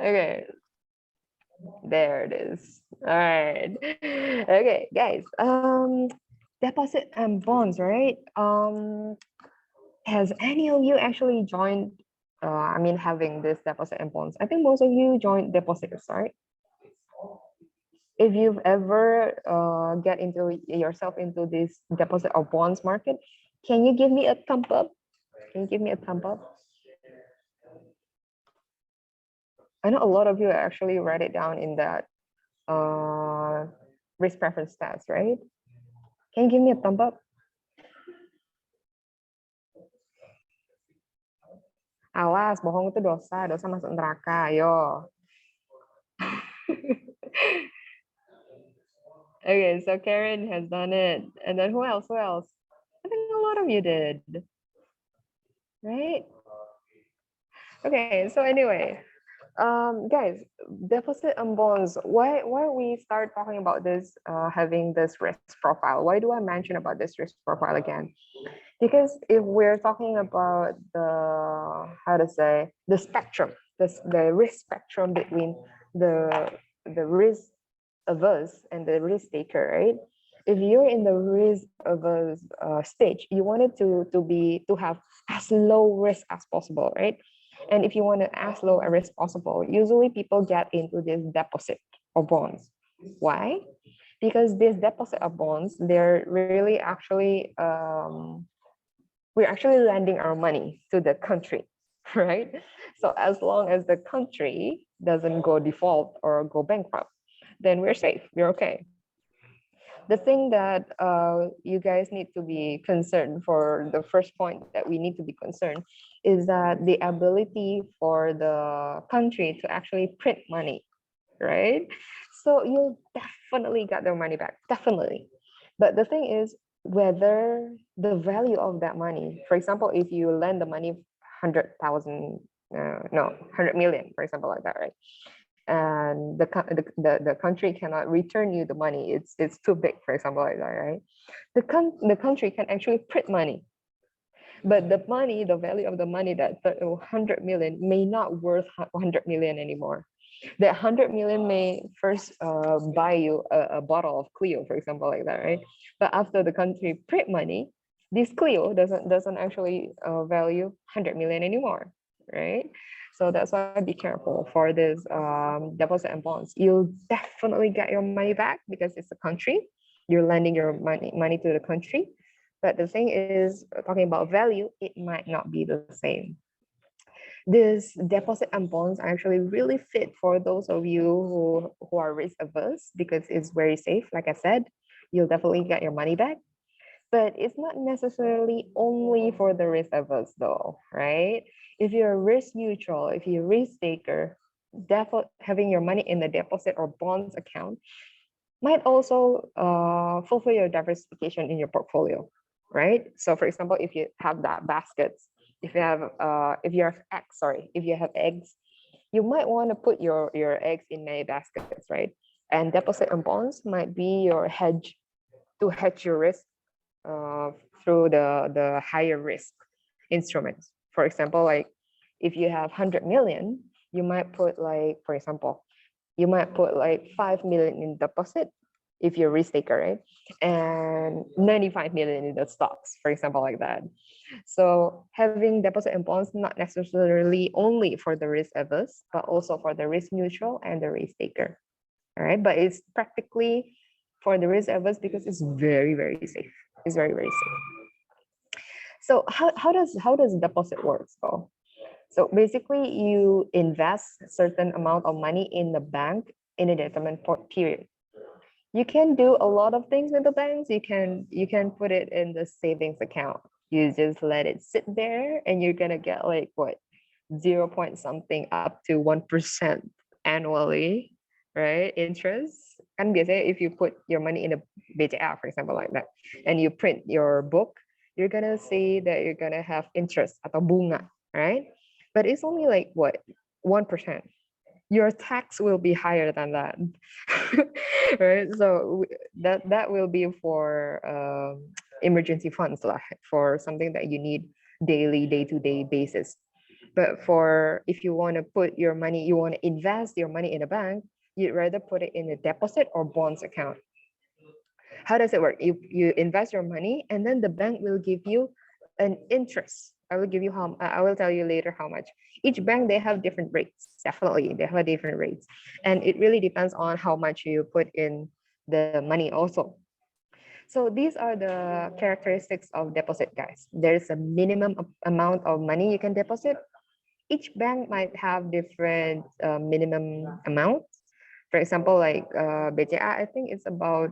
Okay, there it is. All right. Okay, guys. Deposit and bonds, right? Has any of you actually joined? I mean, having this deposit and bonds. I think most of you joined deposits, right? If you've ever get into yourself into this deposit or bonds market, can you give me a thumb up? Can you give me a thumb up? I know a lot of you actually write it down in that uh, risk preference stats, right? Can you give me a thumb up? Awas, bohong itu dosa, dosa masuk neraka, ayo. Okay, so Karen has done it. And then who else? Who else? I think a lot of you did, right? Okay, so anyway, guys, deposit and bonds. Why we start talking about this, having this risk profile? Why do I mention about this risk profile again? Because if we're talking about the, how to say, the spectrum, the risk spectrum between the the risk averse and the risk taker, right? If you're in the risk averse stage, you want it to have as low risk as possible, right? And if you want to as low a risk possible, usually people get into this deposit or bonds. Why? Because this deposit of bonds, they're really actually we're actually lending our money to the country, right? So as long as the country doesn't go default or go bankrupt, then we're safe, we're okay. The thing that you guys need to be concerned for, the first point that we need to be concerned, is that the ability for the country to actually print money, right? So you'll definitely get their money back, definitely. But the thing is, whether the value of that money, for example, if you lend the money 100,000, no, 100 million, for example, like that, right? And the country cannot return you the money. It's too big, for example, like that, right? The country can actually print money, but the money, the value of the money, that 100 million may not worth 100 million anymore. That 100 million may first buy you a bottle of Clio, for example, like that, right? But after the country print money, this Clio doesn't actually value 100 million anymore, right? So that's why be careful for this deposit and bonds. You'll definitely get your money back because it's a country. You're lending your money to the country. But the thing is, talking about value, it might not be the same. This deposit and bonds actually really fit for those of you who are risk averse, because it's very safe. Like I said, you'll definitely get your money back. But it's not necessarily only for the risk averse though, right? If you're risk neutral, if you're risk taker, having your money in the deposit or bonds account might also fulfill your diversification in your portfolio, right? So for example, if you have that baskets, if you have eggs, you might want to put your eggs in many baskets, right? And deposit and bonds might be your hedge to hedge your risk uh, through the higher risk instruments. For example, like if you have 100 million, you might put, like, for example, you might put like 5 million in deposit if you're a risk taker, right? And 95 million in the stocks, for example, like that. So having deposit and bonds not necessarily only for the risk averse, but also for the risk neutral and the risk taker. All right. But it's practically for the risk averse because it's very, very safe. It's very, very safe. So how does deposit works though? So basically, you invest a certain amount of money in the bank in a determined period. You can do a lot of things with the banks. You can put it in the savings account. You just let it sit there, and you're gonna get like what, 0 point something up to 1% annually, right? Interest. Kan biasanya if you put your money in a BCA, for example, like that, and you print your book, you're gonna see that you're gonna have interest atau bunga, right? But it's only like what, 1%. Your tax will be higher than that. Right? So that will be for emergency funds lah, for something that you need daily, day-to-day basis. But for if you want to put your money, you want to invest your money in a bank, you'd rather put it in a deposit or bonds account. How does it work? You invest your money and then the bank will give you an interest. I will give you how I will tell you later how much. Each bank they have different rates. Definitely, they have different rates, and it really depends on how much you put in the money also. So these are the characteristics of deposit, guys. There's a minimum amount of money you can deposit. Each bank might have different minimum amounts. For example, like BCA, I think it's about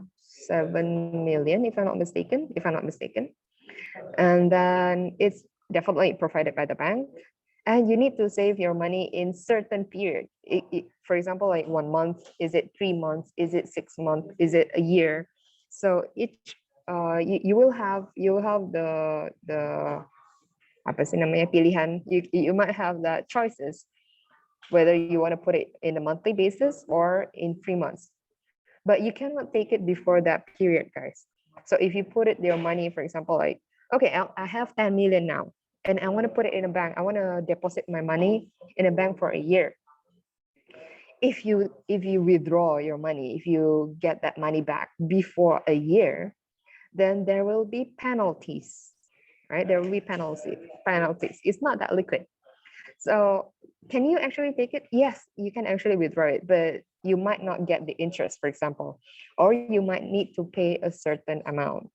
7 million, if I'm not mistaken. And then it's definitely provided by the bank. And you need to save your money in certain period. For example, like 1 month, is it 3 months? Is it 6 months? Is it a year? So each you will have the apa sih namanya pilihan. You might have the choices whether you want to put it in a monthly basis or in 3 months. But you cannot take it before that period, guys. So if you put it your money, for example, like, okay, I have 10 million now and I want to put it in a bank. I want to deposit my money in a bank for a year. If you withdraw your money, if you get that money back before a year, then there will be penalties, right? There will be penalties. It's not that liquid. So can you actually take it? Yes, you can actually withdraw it, but you might not get the interest, for example, or you might need to pay a certain amount.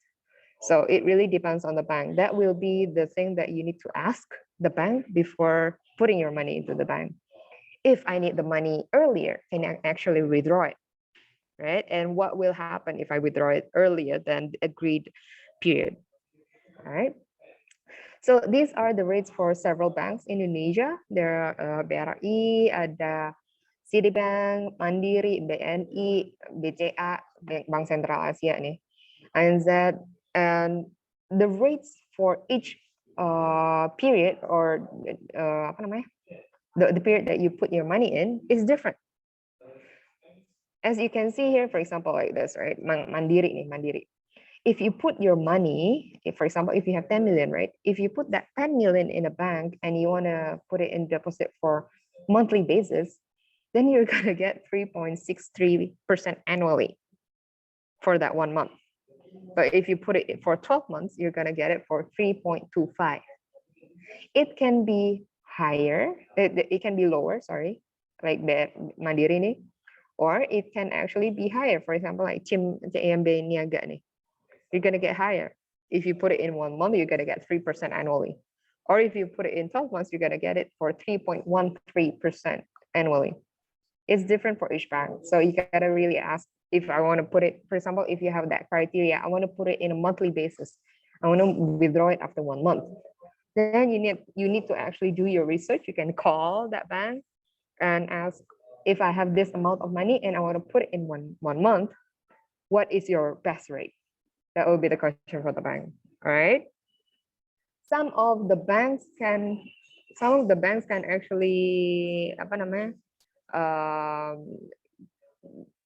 So it really depends on the bank. That will be the thing that you need to ask the bank before putting your money into the bank. If I need the money earlier, can I actually withdraw it, right? And what will happen if I withdraw it earlier than the agreed period, all right? So these are the rates for several banks in Indonesia. There are BRI, ada Citibank, Mandiri, BNI, BCA, Bank Sentral Asia nih, ANZ, and the rates for each period or apa namanya, the period that you put your money in is different. As you can see here, for example, like this, right? Mandiri nih, Mandiri. If you put your money, if, for example, if you have 10 million, right? If you put that 10 million in a bank and you want to put it in deposit for monthly basis, then you're going to get 3.63% annually for that 1 month. But if you put it for 12 months, you're going to get it for 3.25. It can be higher, it can be lower, sorry, like the Mandiri nih, or it can actually be higher. For example, like CIMB Niaga nih, you're going to get higher. If you put it in 1 month, you're going to get 3% annually. Or if you put it in 12 months, you're going to get it for 3.13% annually. It's different for each bank. So you got to really ask, if I want to put it, for example, if you have that criteria, I want to put it in a monthly basis. I want to withdraw it after 1 month. Then you need to actually do your research. You can call that bank and ask, if I have this amount of money and I want to put it in one month, what is your best rate? That will be the question for the bank. All right. Some of the banks can actually apa namanya,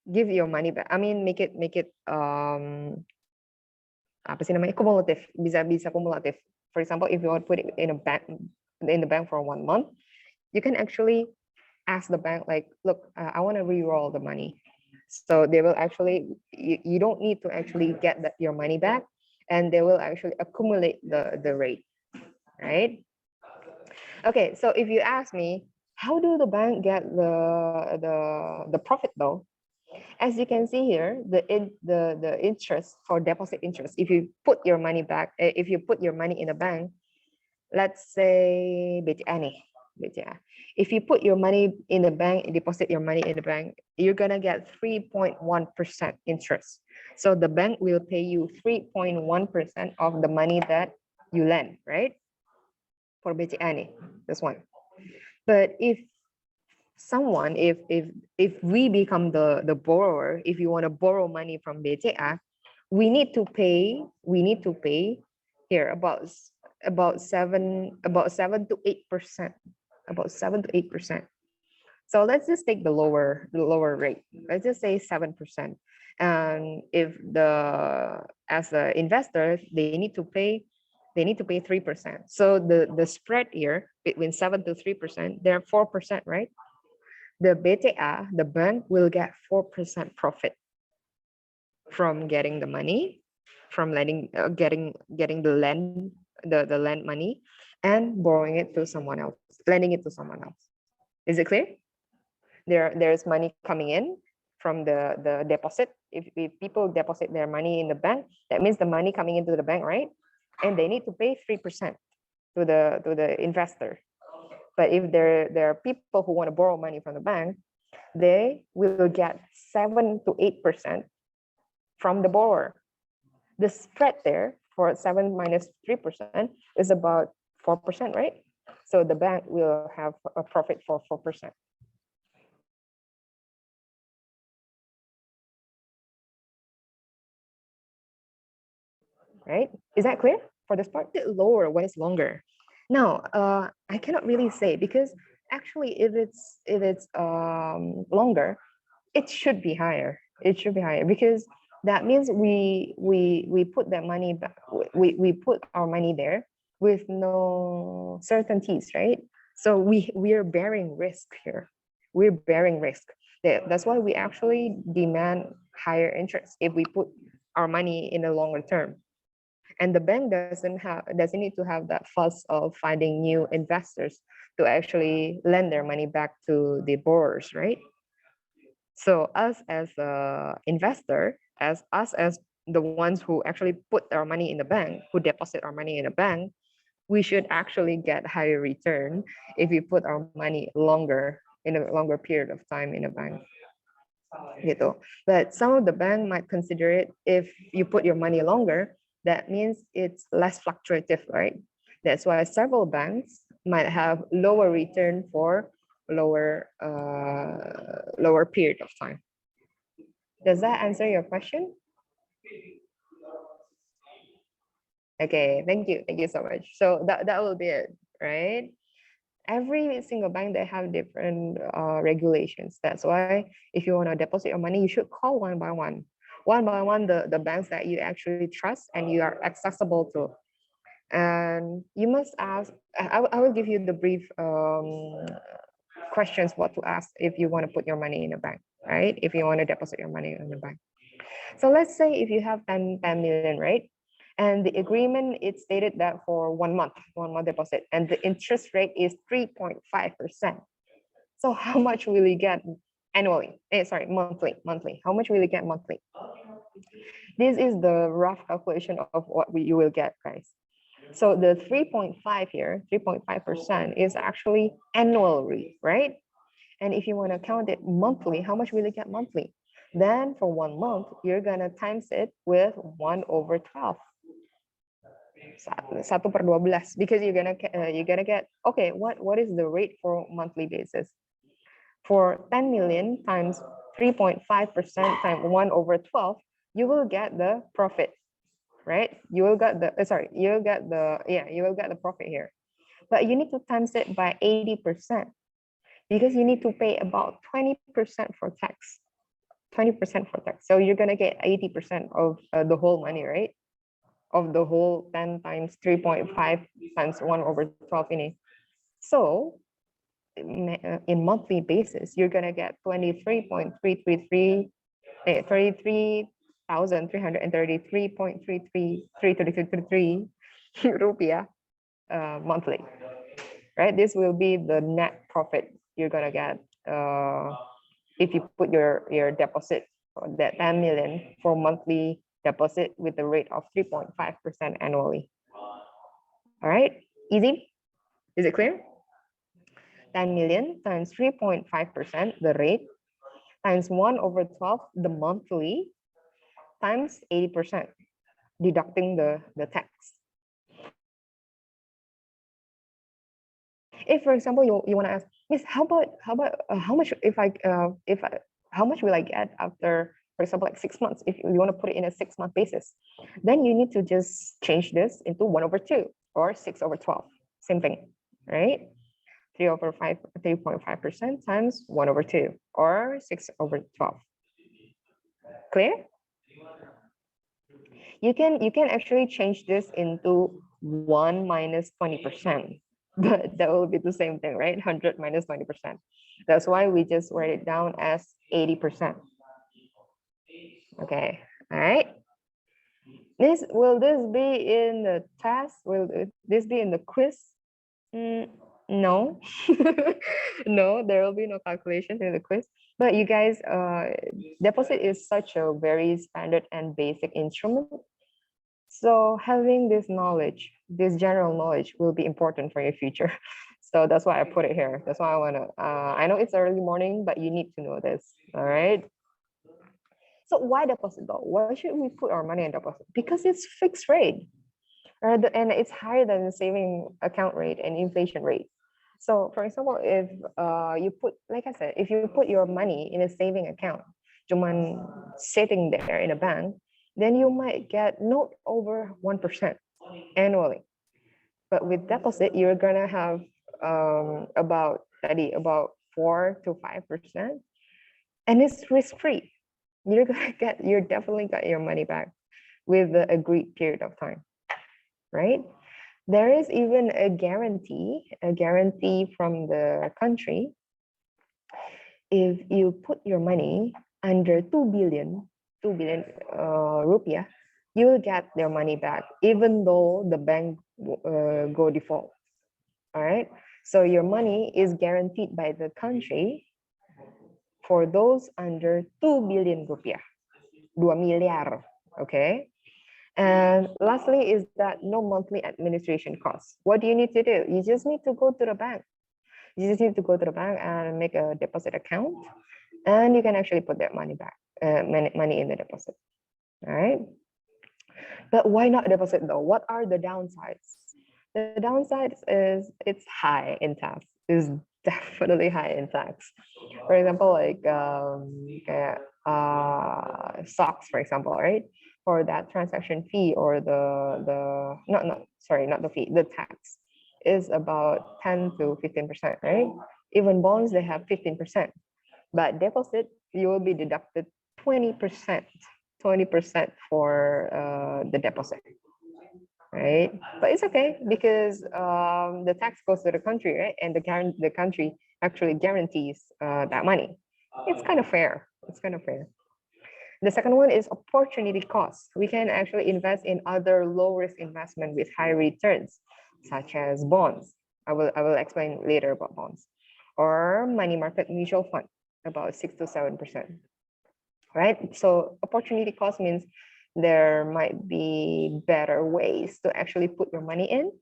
give your money back. I mean, make it apa sih namanya, cumulative. Bisa cumulative. For example, if you want to put it in the bank for 1 month, you can actually ask the bank like, look, I want to re-roll the money. So they will actually, you don't need to actually get your money back, and they will actually accumulate the rate, right? Okay, so if you ask me, how do the bank get the profit though? As you can see here, the interest for deposit interest, if you put your money back, if you put your money in a bank, let's say BCA. If you put your money in the bank, deposit your money in the bank, you're gonna get 3.1% interest. So the bank will pay you 3.1% of the money that you lend, right? For BCA, this one. But if someone, if we become the borrower, if you want to borrow money from BCA, we need to pay here about 7 to 8%, about 7 to 8%. So let's just take the lower rate. Let's just say 7%. And if as the investor, they need to pay they need to pay 3%. So the spread here between 7 to 3%, they're 4%, right? The BTA, the bank will get 4% profit from getting the money, from getting the land money and borrowing it to someone else, lending it to someone else. Is it clear? There's money coming in from the deposit. If people deposit their money in the bank, that means the money coming into the bank, right? And they need to pay 3% to the investor. But if there are people who want to borrow money from the bank, they will get 7 to 8% from the borrower. The spread there for 7 minus 3% is about 4%, right? So the bank will have a profit for 4%. Right? Is that clear for this part? Lower when it's longer. Now, I cannot really say because actually, if it's longer, it should be higher. It should be higher because that means we put that money back. We put our money there with no certainties, right? So we are bearing risk here. We're bearing risk. That's why we actually demand higher interest if we put our money in the longer term. And the bank doesn't need to have that fuss of finding new investors to actually lend their money back to the borrowers, right? So us as a investor, as us as the ones who actually put our money in the bank, who deposit our money in a bank, we should actually get higher return if we put our money longer in a longer period of time in a bank. Gitu. But some of the bank might consider it if you put your money longer, that means it's less fluctuative, right? That's why several banks might have lower return for lower period of time. Does that answer your question? Okay, thank you so much. So that will be it, right? Every single bank, they have different regulations. That's why if you want to deposit your money, you should call one by one the banks that you actually trust and you are accessible to. And you must ask, I will give you the brief questions what to ask if you want to put your money in a bank, right? If you want to deposit your money in a bank. So let's say if you have 10 million, right? And the agreement, it stated that for 1 month deposit, and the interest rate is 3.5%. So how much will you get annually? Monthly. How much will you get monthly? This is the rough calculation of what you will get, guys. So the 3.5 here, 3.5% is actually annual rate, right? And if you want to count it monthly, how much will you get monthly? Then for 1 month, you're gonna times it with 1/12. 1/12, because you're gonna get, okay, what is the rate for monthly basis? For 10 million times 3.5% times 1/12, you will get the profit, right? You will get the you will get the profit here. But you need to times it by 80% because you need to pay about 20% for tax. 20% for tax. So you're gonna get 80% of the whole money, right? Of the whole 10 times 3.5 times 1/12 ini. So in monthly basis, you're gonna get 23,333 rupiah monthly, right? This will be the net profit you're gonna get if you put your deposit, that 10 million for monthly deposit with the rate of 3.5% annually. All right, easy? Is it clear? 10 million times 3.5%, the rate, times 1/12, the monthly, times 80%, deducting the tax. If, for example, you want to ask, Miss, how much how much will I get after, for example, like 6 months, if you want to put it in a 6-month basis? Then you need to just change this into 1/2 or 6/12, same thing, right? 3.5% times 1/2 or 6/12. Clear? You can actually change this into 1 minus 20%. But that will be the same thing, right? 100 minus 20%. That's why we just write it down as 80%. Okay, all right. Will this be in the test? Will this be in the quiz? Mm, no, no, there will be no calculations in the quiz. But you guys, deposit is such a very standard and basic instrument. So having this knowledge, this general knowledge will be important for your future. So that's why I put it here. That's why I want to, I know it's early morning, but you need to know this, all right? So why deposit though? Why should we put our money in deposit? Because it's fixed rate, and it's higher than the saving account rate and inflation rate. So for example, if you put, like I said, if you put your money in a saving account, cuman sitting there in a bank, then you might get not over 1% annually. But with deposit, you're gonna have about 4 to 5%, and it's risk free. You're definitely got your money back with the agreed period of time, right? There is even a guarantee from the country. If you put your money under 2 billion rupiah, you will get their money back, even though the bank go default. All right. So your money is guaranteed by the country for those under 2 billion rupiah, 2 miliar. Okay. And lastly is that no monthly administration costs. What do you need to do? You just need to go to the bank. You just need to go to the bank and make a deposit account, and you can actually put that money back, money in the deposit. All right. But why not deposit though? What are the downsides? The downsides is it's high in tax. Is definitely high in tax. For example, like stocks, for example, right? For that transaction fee or the not sorry, not the fee, the tax is about 10 to 15%, right? Even bonds they have 15%, but deposit you will be deducted 20%, 20% for the deposit, right? But it's okay because the tax goes to the country, right? And the country actually guarantees that money. It's kind of fair. It's kind of fair. The second one is opportunity cost. We can actually invest in other low risk investment with high returns, such as bonds. I will explain later about bonds, or money market mutual fund, about 6 to 7%. Right? So opportunity cost means there might be better ways to actually put your money in,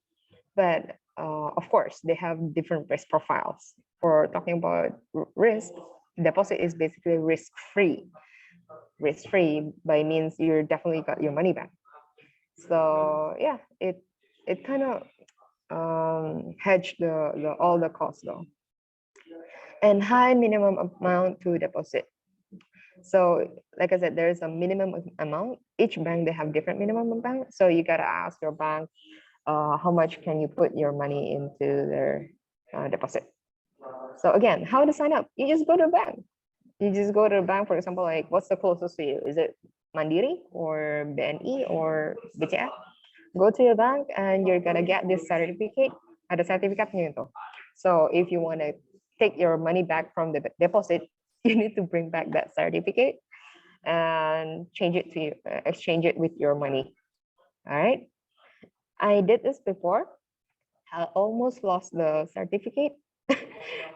but of course they have different risk profiles. For talking about risk, deposit is basically risk free. Risk free by means you're definitely got your money back. So yeah, it kind of hedge the all the costs though. And high minimum amount to deposit. So like I said, there's a minimum amount. Each bank, they have different minimum amount. So you gotta ask your bank, how much can you put your money into their deposit. So again, how to sign up? You just go to the bank. You just go to the bank, for example, like what's the closest to you? Is it Mandiri or BNI or BCA? Go to your bank and you're gonna get this certificate. Ada sertifikatnya itu. So if you want to take your money back from the deposit, you need to bring back that certificate and change it to you, exchange it with your money. All right. I did this before. I almost lost the certificate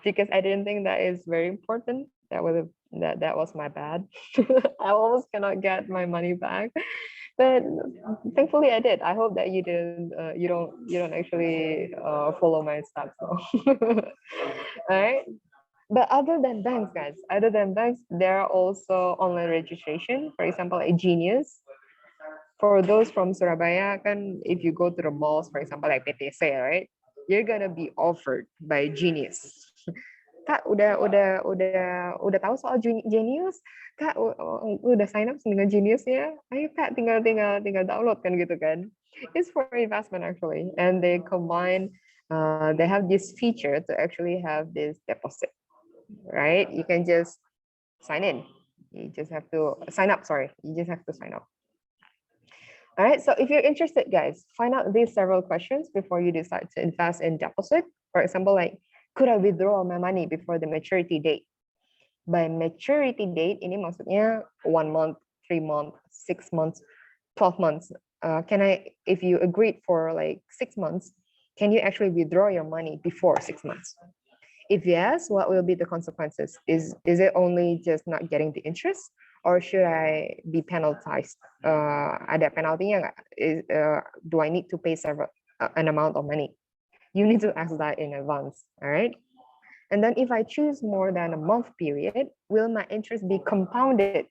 because I didn't think that is very important. That was my bad. I almost cannot get my money back, but thankfully I did. I hope that you didn't. You don't actually follow my steps. So. All right. But other than banks, guys, other than banks, there are also online registration. For example, like Genius. For those from Surabaya, kan, if you go to the malls, for example, like PTC, right? You're gonna be offered by Genius. Kak, udah tahu soal Genius? Kak, udah sign up dengan Genius ya? Ayo Kak, tinggal download kan gitu kan? It's for investment actually, and they combine. They have this feature to actually have this deposit, right? You can just sign in. You just have to sign up. Sorry, you just have to sign up. All right, so if you're interested, guys, find out these several questions before you decide to invest in deposit. For example, like, could I withdraw my money before the maturity date? By maturity date, ini maksudnya 1 month, 3 months, 6 months, 12 months. Can I, if you agreed for like 6 months, can you actually withdraw your money before 6 months? If yes, what will be the consequences? Is it only just not getting the interest, or should I be penalized? Ada penaltinya nggak? Do I need to pay an amount of money? You need to ask that in advance, all right? And then if I choose more than a month period, will my interest be compounded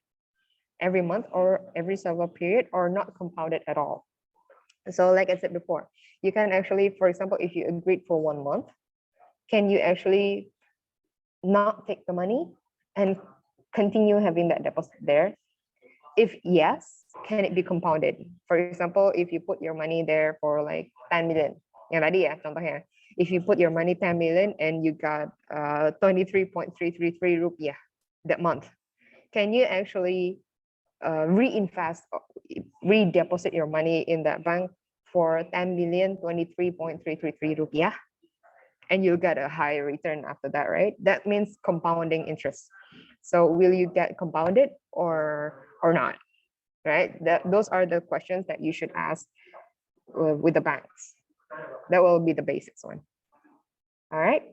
every month or every several period, or not compounded at all? So like I said before, you can actually, for example, if you agreed for 1 month, can you actually not take the money and continue having that deposit there? If yes, can it be compounded? For example, if you put your money there for like 10 million, yang tadi ya contohnya, if you put your money 10 million and you got 23.333 rupiah that month, can you actually reinvest, redeposit your money in that bank for 10 million 23.333 rupiah, and you'll get a higher return after that, right? That means compounding interest. So will you get compounded or not, right? Those are the questions that you should ask with the banks. That will be the basics one. All right.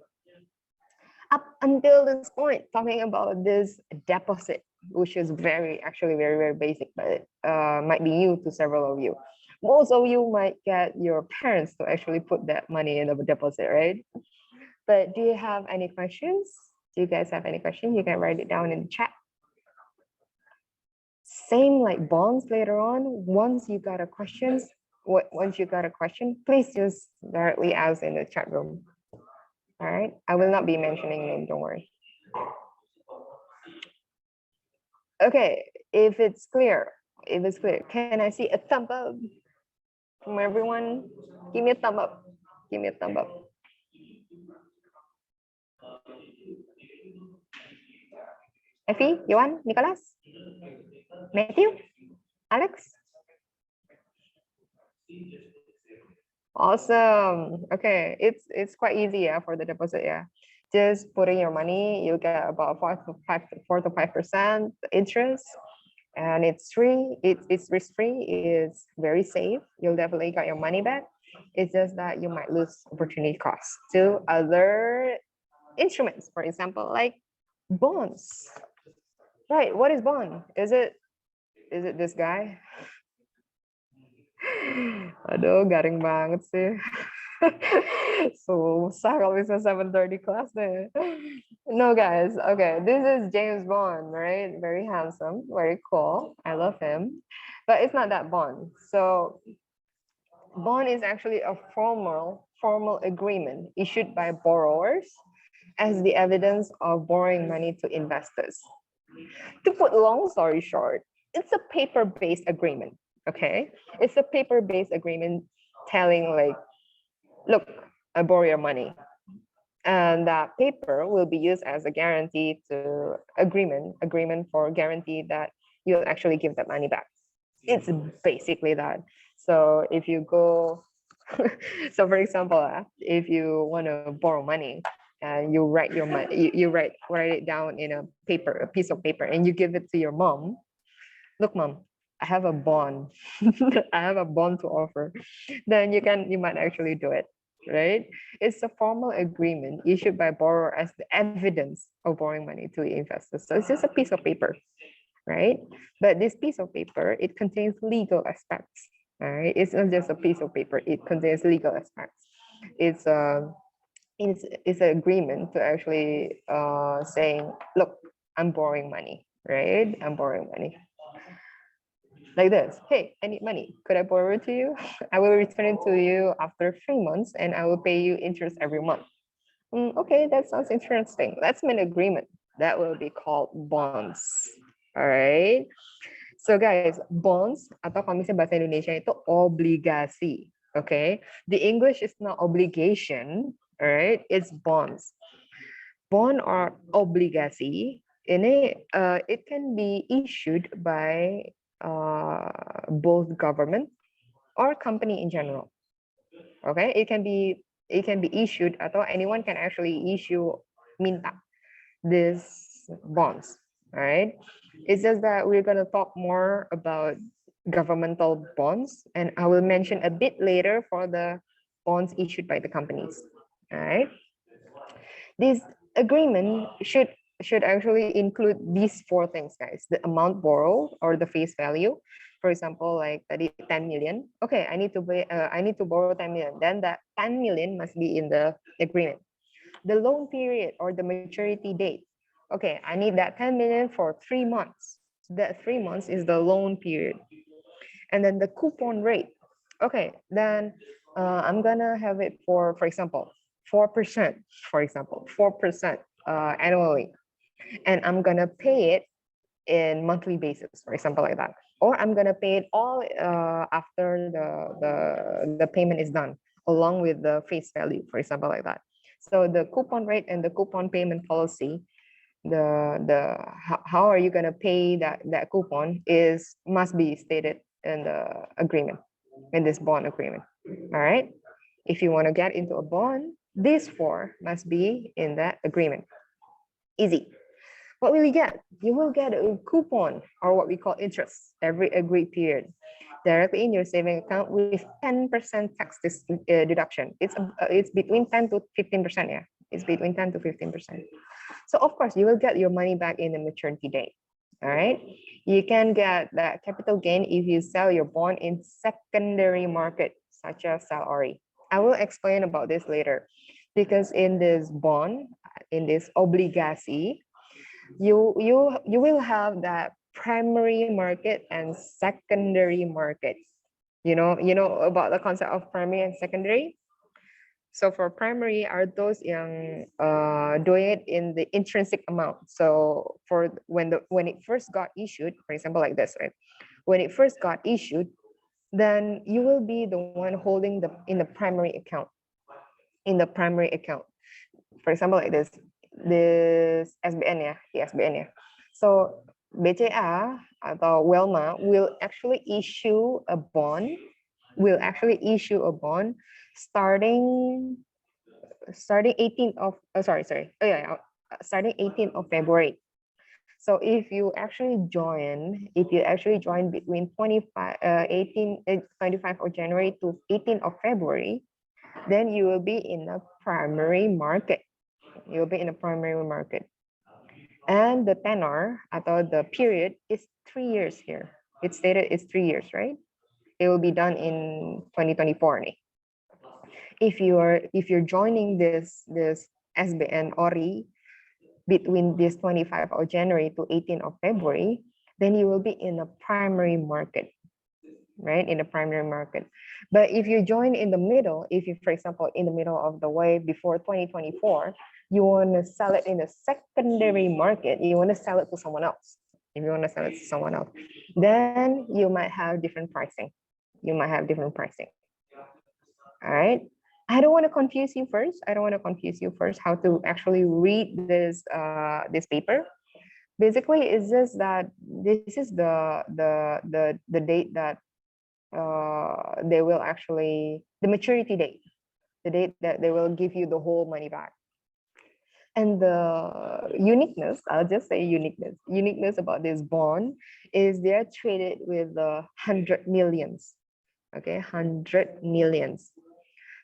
Up until this point, talking about this deposit, which is actually very, very basic, but might be new to several of you. Most of you might get your parents to actually put that money in the deposit, right? But do you have any questions? Do you guys have any questions? You can write it down in the chat. Same like bonds later on. Once you got a question, please just directly ask in the chat room. All right, I will not be mentioning name, don't worry. Okay, if it's clear, can I see a thumb up from everyone? Give me a thumb up. Give me a thumb up. Effie, Johan, Nicholas, Matthew, Alex. Awesome. Okay, it's quite easy, yeah, for the deposit, yeah. Just putting your money, you get about 4 to 5% interest, and it's free. It's risk free. It's very safe. You'll definitely get your money back. It's just that you might lose opportunity costs to other instruments, for example, like bonds. Right? What is bond? Is it this guy? Aduh, garing banget sih. Susah kalau bisa 7:30 class deh. No, guys. Okay, this is James Bond, right? Very handsome, very cool. I love him. But it's not that bond. So bond is actually a formal agreement issued by borrowers as the evidence of borrowing money to investors. To put long story short, it's a paper-based agreement. Okay, it's a paper-based agreement telling like, look, I borrow your money, and that paper will be used as a guarantee to agreement for guarantee that you'll actually give that money back. It's basically that. So if you go, so for example, if you want to borrow money and you write your money, you write it down in a piece of paper, and you give it to your mom. Look, mom, I have a bond. I have a bond to offer. Then you might actually do it, right? It's a formal agreement issued by borrower as the evidence of borrowing money to the investors. So it's just a piece of paper, right? But this piece of paper, it contains legal aspects. All right, it's not just a piece of paper. It contains legal aspects. It's an agreement to actually saying, look, I'm borrowing money, right? I'm borrowing money. Like this. Hey, I need money. Could I borrow it to you? I will return it to you after 3 months, and I will pay you interest every month. Okay, that sounds interesting. Let's make an agreement. That will be called bonds. All right. So guys, bonds atau kalau misalnya bahasa Indonesia itu obligasi. Okay. The English is not obligation. All right. It's bonds. Bond or obligasi ini it can be issued by both government or company in general. Okay, it can be issued, atau anyone can actually issue, minta these bonds. All right, it's just that we're going to talk more about governmental bonds, and I will mention a bit later for the bonds issued by the companies. All right, this agreement should actually include these four things, guys: the amount borrowed or the face value. For example, like tadi 10 million. Okay, I need to borrow 10 million. Then that 10 million must be in the agreement. The loan period or the maturity date. Okay, I need that 10 million for 3 months. That 3 months is the loan period. And then the coupon rate. Okay, then I'm gonna have it for example, 4%, for example, 4% annually. And I'm gonna pay it in monthly basis, for example, like that. Or I'm gonna pay it all after the payment is done, along with the face value, for example, like that. So the coupon rate and the coupon payment policy, how are you gonna pay that coupon is must be stated in the agreement, in this bond agreement. All right. If you want to get into a bond, these four must be in that agreement. Easy. What will you get? You will get a coupon, or what we call interest, every agreed period directly in your saving account with 10% tax deduction. It's between 10 to 15%. Yeah, it's between 10 to 15%. So of course, you will get your money back in the maturity date. All right. You can get that capital gain if you sell your bond in secondary market, such as sell ori. I will explain about this later, because in this bond, in this obligasi, you will have that primary market and secondary market. You know about the concept of primary and secondary. So for primary are those yang doing it in the intrinsic amount. So for when it first got issued, for example, like this, right? When it first got issued, then you will be the one holding in the primary account. In the primary account. For example, like this SBN ya, di SBN ya. So BCA atau Welma will actually issue a bond, starting 18th of starting 18th of February. So if you actually join between 25 of January to 18th of February, then you will be in a primary market. You'll be in a primary market. And the tenor atau the period is 3 years here. It's stated it's 3 years, right? It will be done in 2024. If you're joining this SBN ORI between this 25 of January to 18 of February, then you will be in a primary market, right? In the primary market. But if you join in the middle, if you, for example, in the middle of the way before 2024, you want to sell it in the secondary market, you want to sell it to someone else. If you want to sell it to someone else, then you might have different pricing. All right. I don't want to confuse you first. How to actually read this paper. Basically, it's just that this is the date that they will actually, the maturity date, the date that they will give you the whole money back. And the uniqueness, I'll just say uniqueness about this bond is they're traded with the 100 millions. Okay, 100 millions.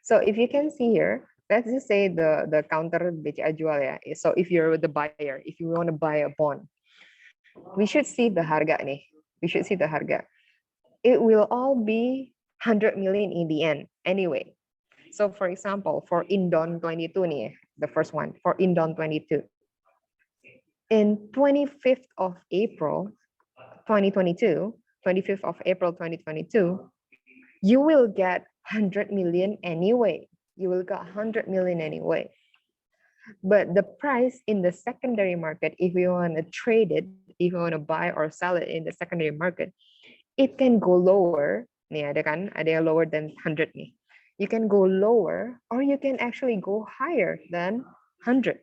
So if you can see here, let's just say the counter BCA jual ya. So if you're the buyer, if you want to buy a bond, we should see the harga nih. It will all be 100 million in the end anyway. So for example, for Indon 22 nih, the first one, for Indon 22. In 25th of April 2022, 25th of April 2022, you will get 100 million anyway. But the price in the secondary market, if you want to trade it, if you want to buy or sell it in the secondary market, it can go lower. Nih ada kan, ada yang lower than 100 nih. You can go lower or you can actually go higher than 100.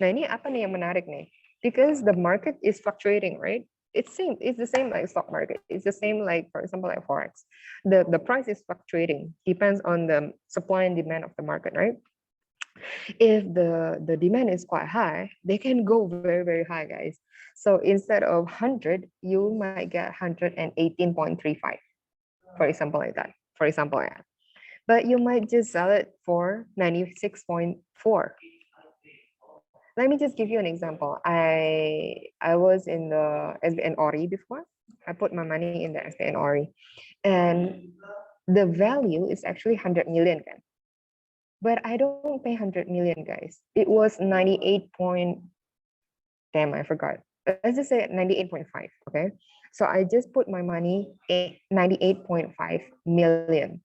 Nah ini apa nih yang menarik nih? Because the market is fluctuating, right? It's the same like stock market. It's the same like, for example, like forex. The price is fluctuating, depends on the supply and demand of the market, right? If the demand is quite high, they can go very, very high, guys. So instead of 100, you might get 118.35, for example, like that. For example, yeah. But you might just sell it for 96.4. Let me just give you an example. I was in the SBN Ori before. I put my money in the SBN Ori, and the value is actually 100 million, kan? But I don't pay 100 million, guys. It was 98 point, damn, I forgot. Let's just say 98.5, okay? So I just put my money in 98.5 million,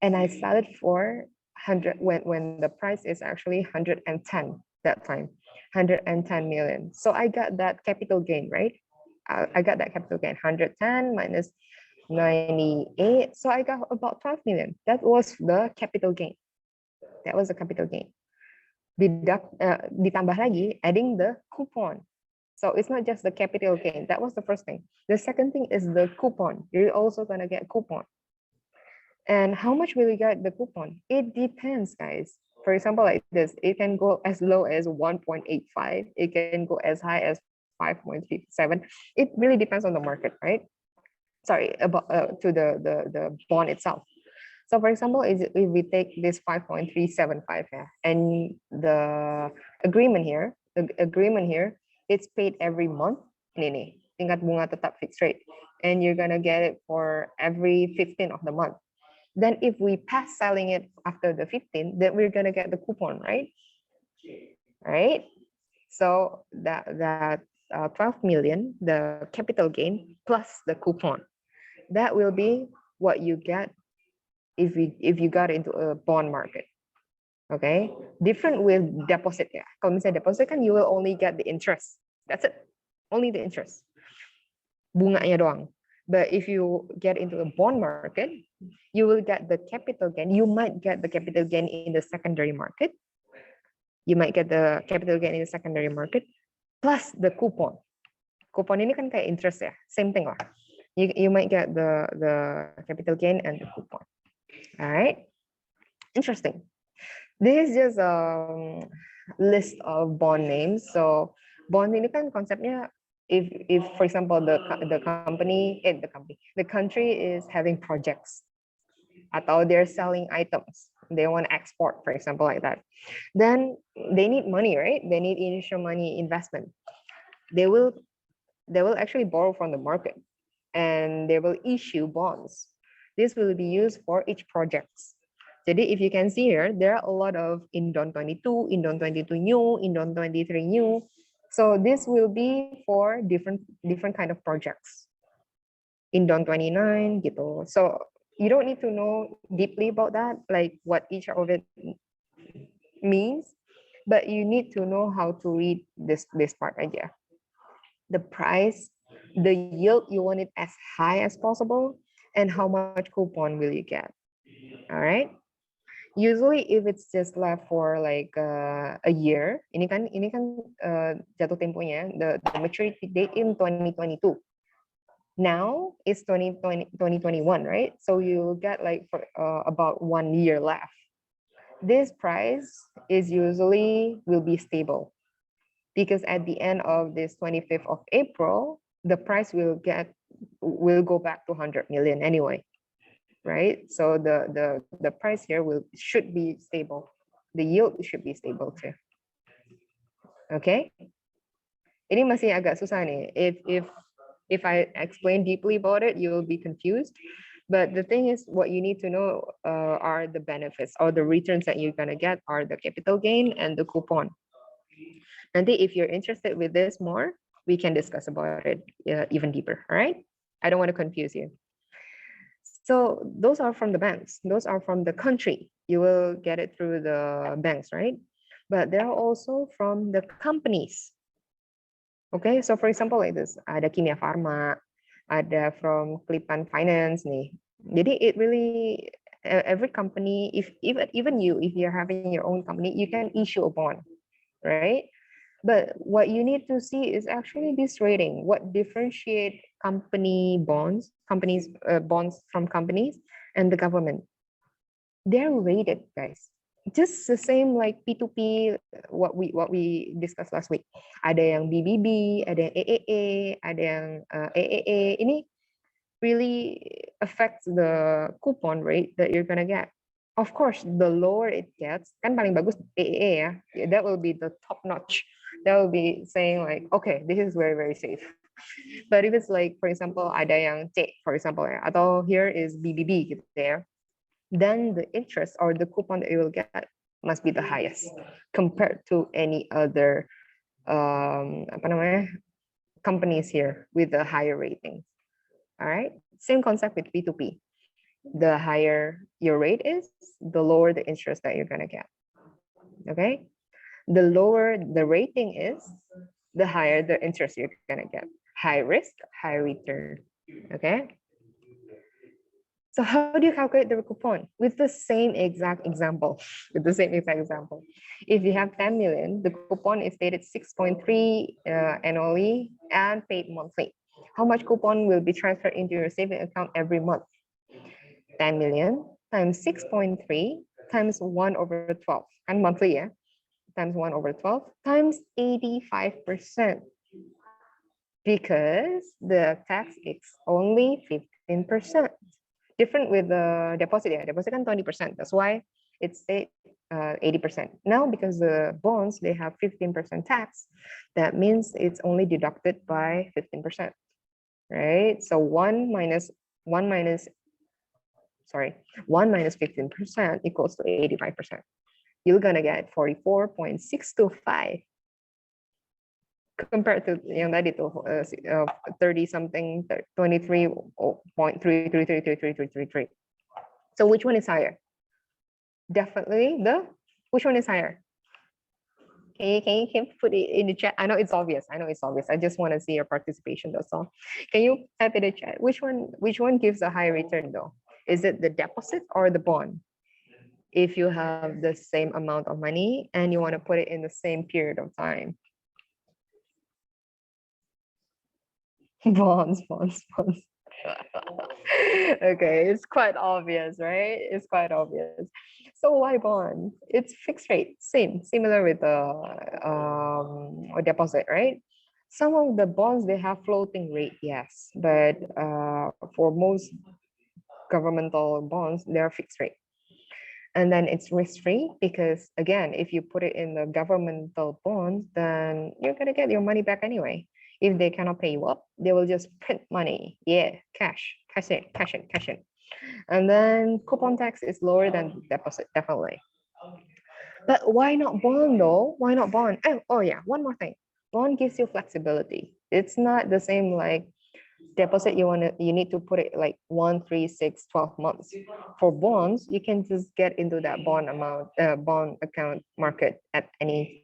and I sell it for 100 when the price is actually 110 that time, 110 million. So I got that capital gain, right? I got that capital gain, 110 minus 98. So I got about 12 million. That was the capital gain. That was the capital gain. Ditambah lagi, adding the coupon. So it's not just the capital gain. That was the first thing. The second thing is the coupon. You're also gonna get coupon. And how much will you get the coupon? It depends, guys. For example, like this, it can go as low as 1.85. It can go as high as 5.37. It really depends on the market, right? Sorry, about to the bond itself. So for example, if we take this 5.375 and the agreement here, it's paid every month. Ini tingkat bunga tetap fixed rate, and you're gonna get it for every 15th of the month. Then if we pass selling it after the 15th, then we're gonna get the coupon, right? Right? So that 12 million, the capital gain plus the coupon, that will be what you get if you got into a bond market. Okay, different with deposit ya. Kalau misalnya deposit kan you will only get the interest. That's it, only the interest. Bunganya doang. But if you get into a bond market, you will get the capital gain. You might get the capital gain in the secondary market. You might get the capital gain in the secondary market plus the coupon. Coupon ini kan kayak interest ya, same thing lah. You might get the capital gain and the coupon. All right, interesting. This is just a list of bond names. So bond ini kan konsepnya, if for example the country is having projects atau they're selling items, they want to export, for example, like that, then they need money, right? They need initial money investment. They will actually borrow from the market, and they will issue bonds. This will be used for each projects. Jadi if you can see here, there are a lot of Indon 22, Indon 22 new, Indon 23 new. So this will be for different kind of projects. Indon 29 gitu. So you don't need to know deeply about that, like what each of it means, but you need to know how to read this part idea. The price, the yield, you want it as high as possible, and how much coupon will you get? All right. Usually, if it's just left for like a year, ini kan jatuh temponya, the maturity date in 2022. Now it's 2021, right? So you'll get like for about 1 year left. This price is usually will be stable, because at the end of this 25th of April, the price will go back to 100 million anyway, right? So the price here should be stable. The yield should be stable too. Okay. Ini masih agak susah nih. If I explain deeply about it, you will be confused. But the thing is, what you need to know are the benefits, or the returns that you're gonna get are the capital gain and the coupon. Nanti if you're interested with this more, we can discuss about it even deeper. All right. I don't want to confuse you. So those are from the banks. Those are from the country. You will get it through the banks, right? But there are also from the companies. Okay, so for example like this, ada Kimia Farma, ada from Klipan Finance nih. Jadi it really, every company, if even you, if you're having your own company, you can issue a bond, right? But what you need to see is actually this rating. What differentiate bonds from companies and the government? They're rated, guys. Just the same like P2P, what we discussed last week. Ada yang BBB, ada yang AAA, ada yang AAA. Ini really affects the coupon rate that you're gonna get. Of course, the lower it gets, kan paling bagus AAA ya. That will be the top notch. That will be saying like, okay, this is very, very safe. But if it's like, for example, ada yang C, for example, ya, atau here is BBB gitu ya, then the interest or the coupon that you will get must be the highest compared to any other apa namanya, companies here with a higher rating. All right, same concept with P2P. The higher your rate is, the lower the interest that you're gonna get. Okay, the lower the rating is, the higher the interest you're gonna get. High risk, high return. Okay. So how do you calculate the coupon? With the same exact example. With the same exact example. If you have 10 million, the coupon is stated 6.3 annually and paid monthly. How much coupon will be transferred into your saving account every month? 10 million times 6.3 times 1 over 12. And monthly, yeah? Times 1 over 12 times 85%. Because the tax is only 15%. Different with the deposit, yeah. Deposit kan 20%. That's why it's 80%. Now, because the bonds, they have 15% tax, that means it's only deducted by 15%, right? So 1 minus 15% equals to 85%. You're gonna get 44.625 compared to yang tadi tuh 30 something 23.3333333. So which one is higher? Definitely which one is higher? Can you put it in the chat? I know it's obvious. I just want to see your participation, that's all. Can you type in the chat? Which one gives a higher return though? Is it the deposit or the bond? If you have the same amount of money and you want to put it in the same period of time. Bonds. Okay, it's quite obvious, right? It's quite obvious. So why bond? It's fixed rate, similar with the deposit, right? Some of the bonds, they have floating rate, yes, but for most governmental bonds, they're fixed rate. And then it's risk-free because again, if you put it in the governmental bonds, then you're gonna get your money back anyway. If they cannot pay you up, they will just print money. Yeah, cash in. And then coupon tax is lower than deposit, definitely. But why not bond though? Why not bond? Oh yeah, one more thing. Bond gives you flexibility. It's not the same like deposit, you need to put it like 1, 3, 6, 12 months. For bonds, you can just get into that bond account market at any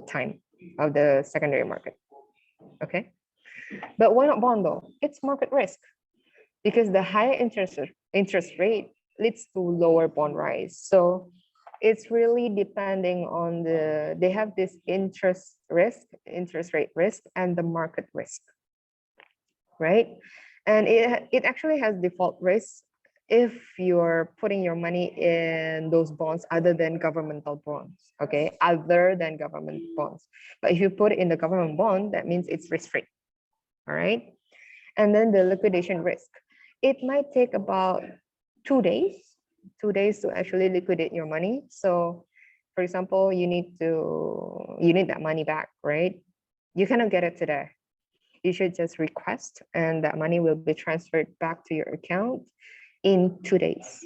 time of the secondary market. Okay, but why not bond though? It's market risk because the higher interest rate leads to lower bond rise. So it's really depending on they have this interest rate risk and the market risk, right? And it actually has default risk if you're putting your money in those bonds other than governmental bonds, okay? Other than government bonds. But if you put it in the government bond, that means it's risk-free, all right? And then the liquidation risk. It might take about 2 days to actually liquidate your money. So for example, you need that money back, right? You cannot get it today. You should just request and that money will be transferred back to your account in 2 days.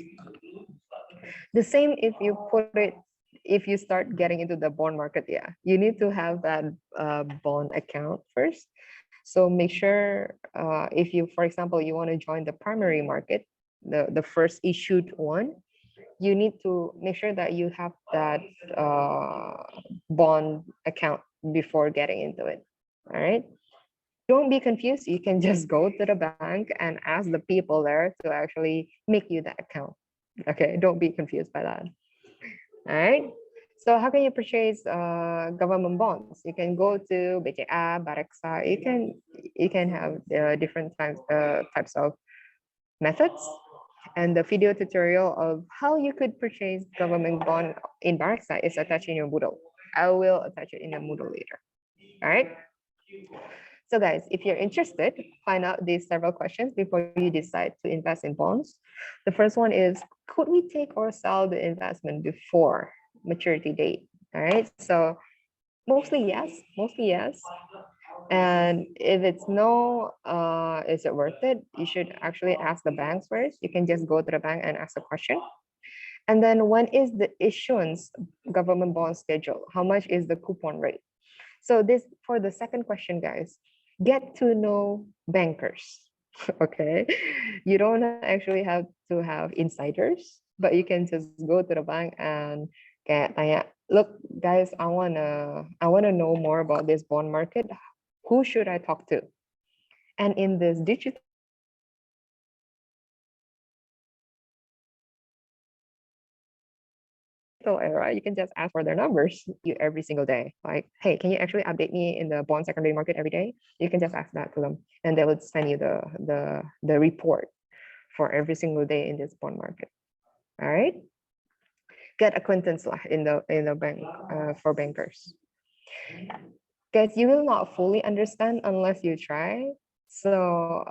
The same if you start getting into the bond market, yeah, you need to have that bond account first. So make sure if you, for example, you want to join the primary market, the first issued one, you need to make sure that you have that bond account before getting into it, all right? Don't be confused. You can just go to the bank and ask the people there to actually make you that account. Okay, don't be confused by that. All right. So how can you purchase government bonds? You can go to BCA, Bareksa. You can have different types of methods, and the video tutorial of how you could purchase government bond in Bareksa is attached in your Moodle. I will attach it in the Moodle later. All right. So guys, if you're interested, find out these several questions before you decide to invest in bonds. The first one is, could we take or sell the investment before maturity date? All right. So mostly yes, mostly yes. And if it's no, is it worth it? You should actually ask the banks first. You can just go to the bank and ask a question. And then when is the issuance government bond schedule? How much is the coupon rate? So this for the second question, guys, get to know bankers. Okay. You don't actually have to have insiders, but you can just go to the bank and get look, guys, I wanna know more about this bond market. Who should I talk to? And in this digital era, you can just ask for their numbers every single day. Like, hey, can you actually update me in the bond secondary market every day? You can just ask that to them, and they will send you the report for every single day in this bond market. All right. Get acquaintance lah in the bank for bankers. Guys, you will not fully understand unless you try. So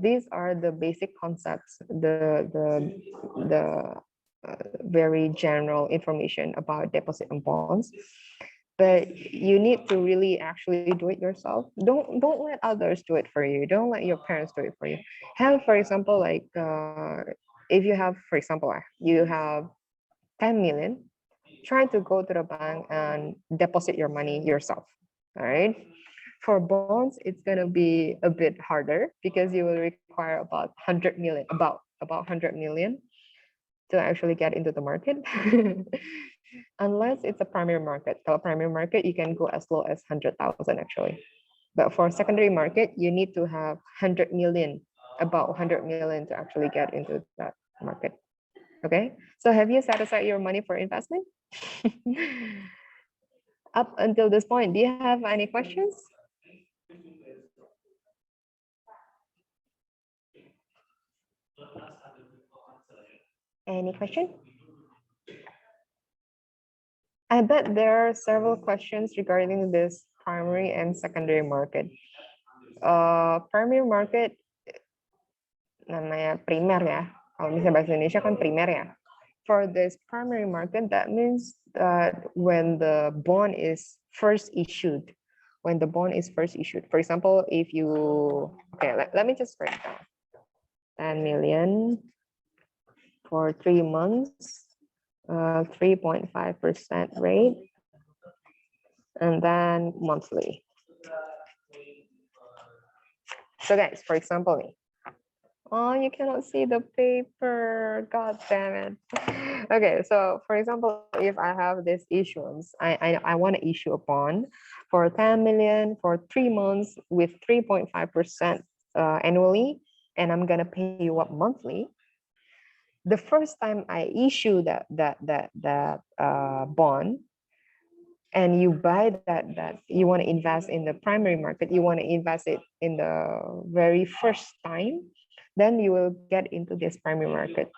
these are the basic concepts, the very general information about deposit and bonds. But you need to really actually do it yourself. Don't let others do it for you. Don't let your parents do it for you. Have, for example, like if you have, for example, you have 10 million, try to go to the bank and deposit your money yourself. All right. For bonds, it's gonna be a bit harder because you will require about 100 million, about 100 million to actually get into the market. Unless it's a primary market. So primary market, you can go as low as 100,000 actually. But for secondary market, you need to have 100 million, about 100 million to actually get into that market. Okay. So have you set aside your money for investment? Up until this point, do you have any questions? Any question? I bet there are several questions regarding this primary and secondary market. Primary market namanya primer ya. Kalau misalnya bahasa Indonesia kan primer ya. For this primary market, that means that when the bond is first issued, for example, if you, okay, let me just break down. 10 million for 3 months, 3.5% rate, and then monthly. So guys, for example, oh, you cannot see the paper. God damn it. Okay, so for example, if I have this issuance, I want to issue a bond for 10 million for 3 months with 3.5% annually, and I'm gonna pay you up monthly. The first time I issue that bond, and you buy that you want to invest in the primary market, you want to invest it in the very first time, then you will get into this primary market.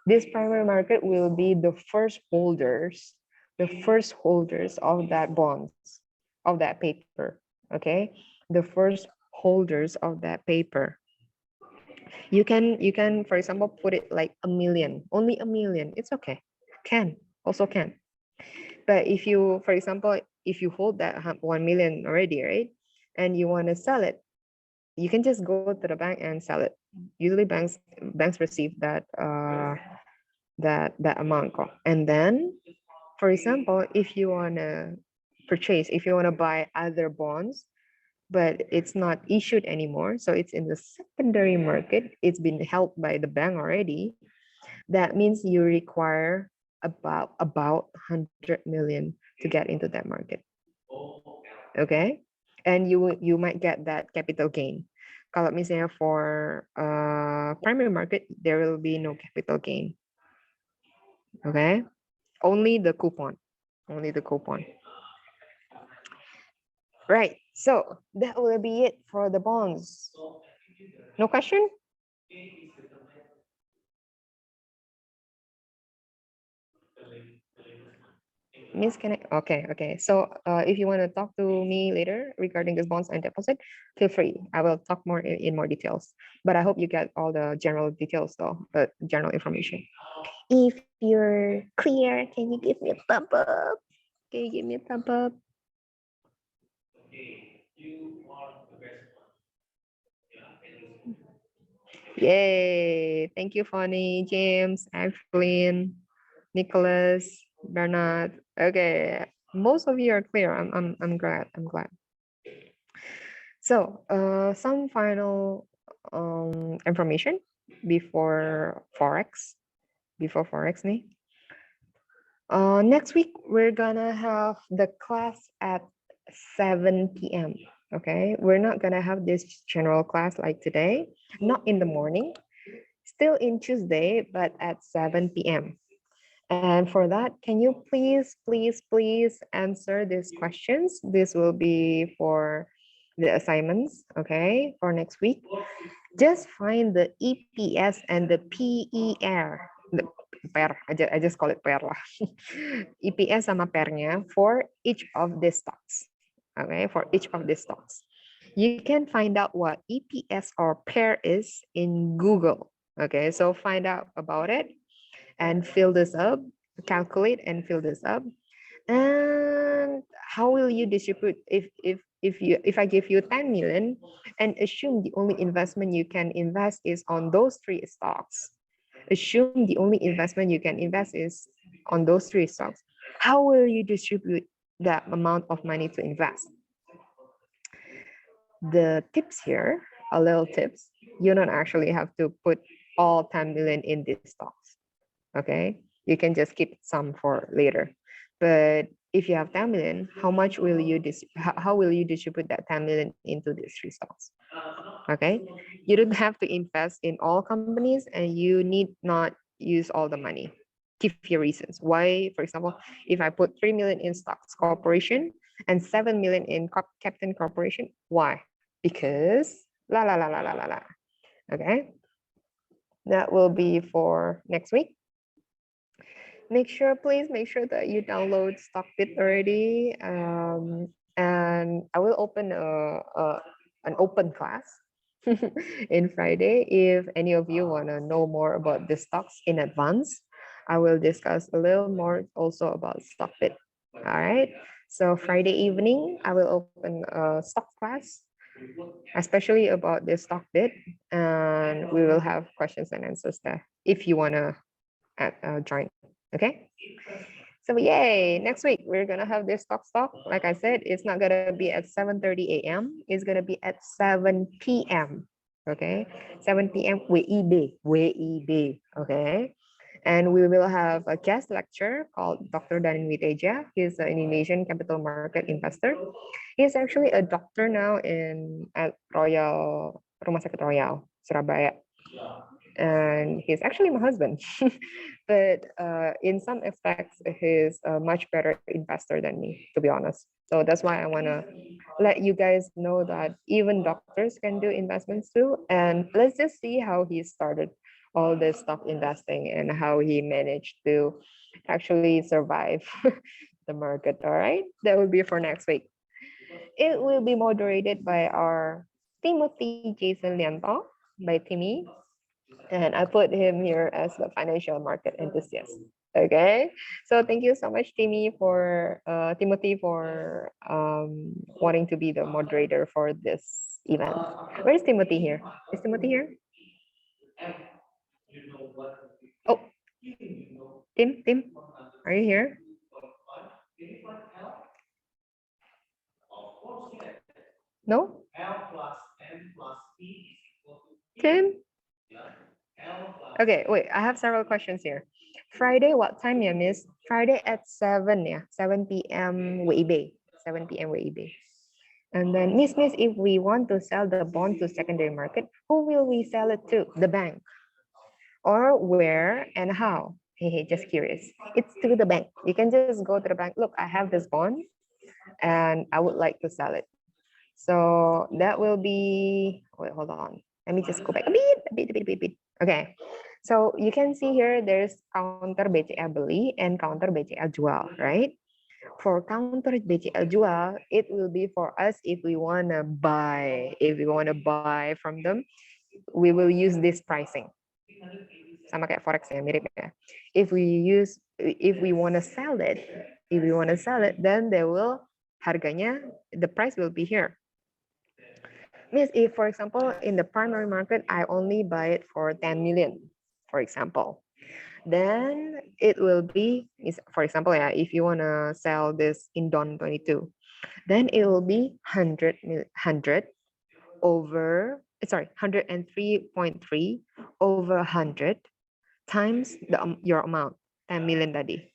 This primary market will be the first holders of that bonds, of that paper. Okay, the first holders of that paper. You can, for example, put it like a million, only a million. It's okay. Can. But if you, for example, if you hold that 1 million already, right, and you want to sell it, you can just go to the bank and sell it. Usually banks receive that that amount. And then, for example, if you want to buy other bonds, but it's not issued anymore, so it's in the secondary market, it's been held by the bank already, that means you require about 100 million to get into that market. Okay, and you might get that capital gain. Kalau misalnya for primary market, there will be no capital gain. Okay, only the coupon. Only the coupon. Right. So that will be it for the bonds. No question? Miss, can I? Okay, okay. So if you want to talk to me later regarding this bonds and deposit, feel free. I will talk more in more details. But I hope you get all the general details though, general information. If you're clear, can you give me a thumb up? Can you give me a thumb up? Yay! Thank you, Fonny, James, Evelyn, Nicholas, Bernard. Okay, most of you are clear. I'm glad. I'm glad. So, some final information before forex. Before forex, nih. Next week we're gonna have the class at 7 p.m. Okay, we're not gonna have this general class like today. Not in the morning. Still in Tuesday, but at 7 p.m. And for that, can you please answer these questions? This will be for the assignments, okay, for next week. Just find the EPS and the PER. The PER, I just call it PER lah. EPS sama PER-nya for each of the stocks. Okay, for each of the stocks. You can find out what EPS or PER is in Google. Okay, so find out about it and fill this up, calculate and fill this up. And how will you distribute if I give you 10 million and assume the only investment you can invest is on those three stocks? Assume the only investment you can invest is on those three stocks. How will you distribute that amount of money to invest? The tips here, a little tips, you don't actually have to put all 10 million in these stocks. Okay, you can just keep some for later. But if you have 10 million, how much will you how will you distribute that 10 million into these three stocks? Okay, you don't have to invest in all companies and you need not use all the money. Give your reasons why. For example, if I put 3 million in stocks corporation and 7 million in Captain Corporation, why? Because la la la la la la la. Okay, that will be for next week. Please make sure that you download Stockbit already. And I will open an open class in Friday. If any of you want to know more about the stocks in advance, I will discuss a little more also about Stockbit. All right. So Friday evening, I will open a stock class, especially about the Stockbit, and we will have questions and answers there if you want to join. Okay. So yay, next week we're gonna have this talk. Like I said, it's not gonna be at 7:30 a.m. It's gonna be at 7 p.m. Okay, 7 p.m. WIB. Okay, and we will have a guest lecture called Dr. Danin Witeja. He's an Indonesian capital market investor. He's actually a doctor now at Rumah Sakit Royal Surabaya, and he's actually my husband. But in some aspects, he's a much better investor than me, to be honest. So that's why I want to let you guys know that even doctors can do investments too. And let's just see how he started all this stock investing and how he managed to actually survive the market. All right, that will be for next week. It will be moderated by our Timothy Jason Lianto, by Timmy, and I put him here as the financial market enthusiast. Okay, so thank you so much, Timothy, for wanting to be the moderator for this event. Where's Timothy here? Is Timothy here? Oh, Tim, are you here? No? Tim? Okay, wait, I have several questions here. Friday, what time, yeah, miss? Friday at 7, yeah, 7 p.m. WIB. 7 p.m. WIB. And then, miss, if we want to sell the bond to secondary market, who will we sell it to? The bank. Or where and how? Hey, just curious. It's to the bank. You can just go to the bank. Look, I have this bond and I would like to sell it. So that will be, wait, hold on. Let me just go back a bit. Okay. So you can see here, there's counter BCA beli and counter BCA jual, right? For counter BCA jual, it will be for us if we want to buy. If we want to buy from them, we will use this pricing. Sama kayak forex ya, mirip ya. If we want to sell it, then they will, harganya, the price will be here. Means if, for example, in the primary market, I only buy it for 10 million, for example, then it will be, for example, yeah, if you want to sell this in DON 22, then it will be 100 over, sorry, 103.3 over 100 times your amount, 10 million tadi.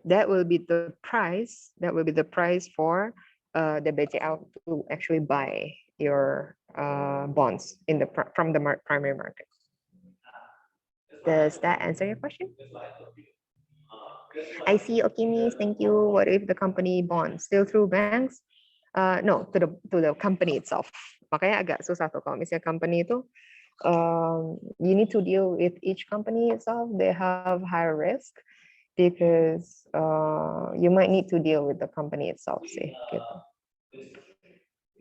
That will be the price. That will be the price for the BCL to actually buy your bonds in the from the primary market. Does that answer your question? I see, Okimis, thank you. What if the company bonds still through banks? No, to the company itself. Makanya agak susah tuh kalau misalnya company itu, you need to deal with each company itself. They have higher risk because you might need to deal with the company itself sih, gitu.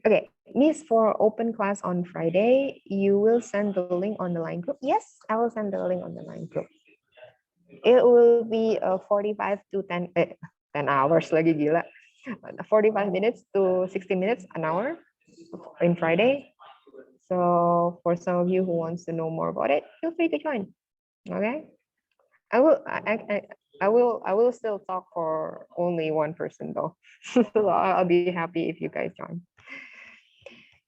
Okay, Miss, for open class on Friday, you will send the link on the line group. Yes, I will send the link on the line group. It will be 45 to 10 hours lagi gila. 45 minutes to 60 minutes an hour in Friday. So for some of you who wants to know more about it, feel free to join. Okay. I will still talk for only one person though. So I'll be happy if you guys join.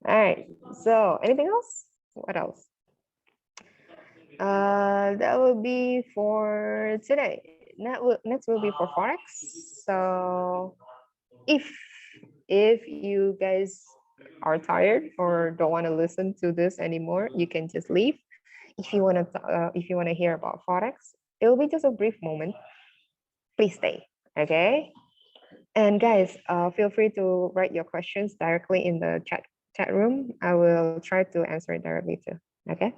All right. So anything else? What else? That will be for today. Next will be for forex. So if you guys are tired or don't want to listen to this anymore, you can just leave. If you want to hear about forex, it will be just a brief moment. Please stay. Okay. And guys, feel free to write your questions directly in the chat room. I will try to answer it directly too. Okay.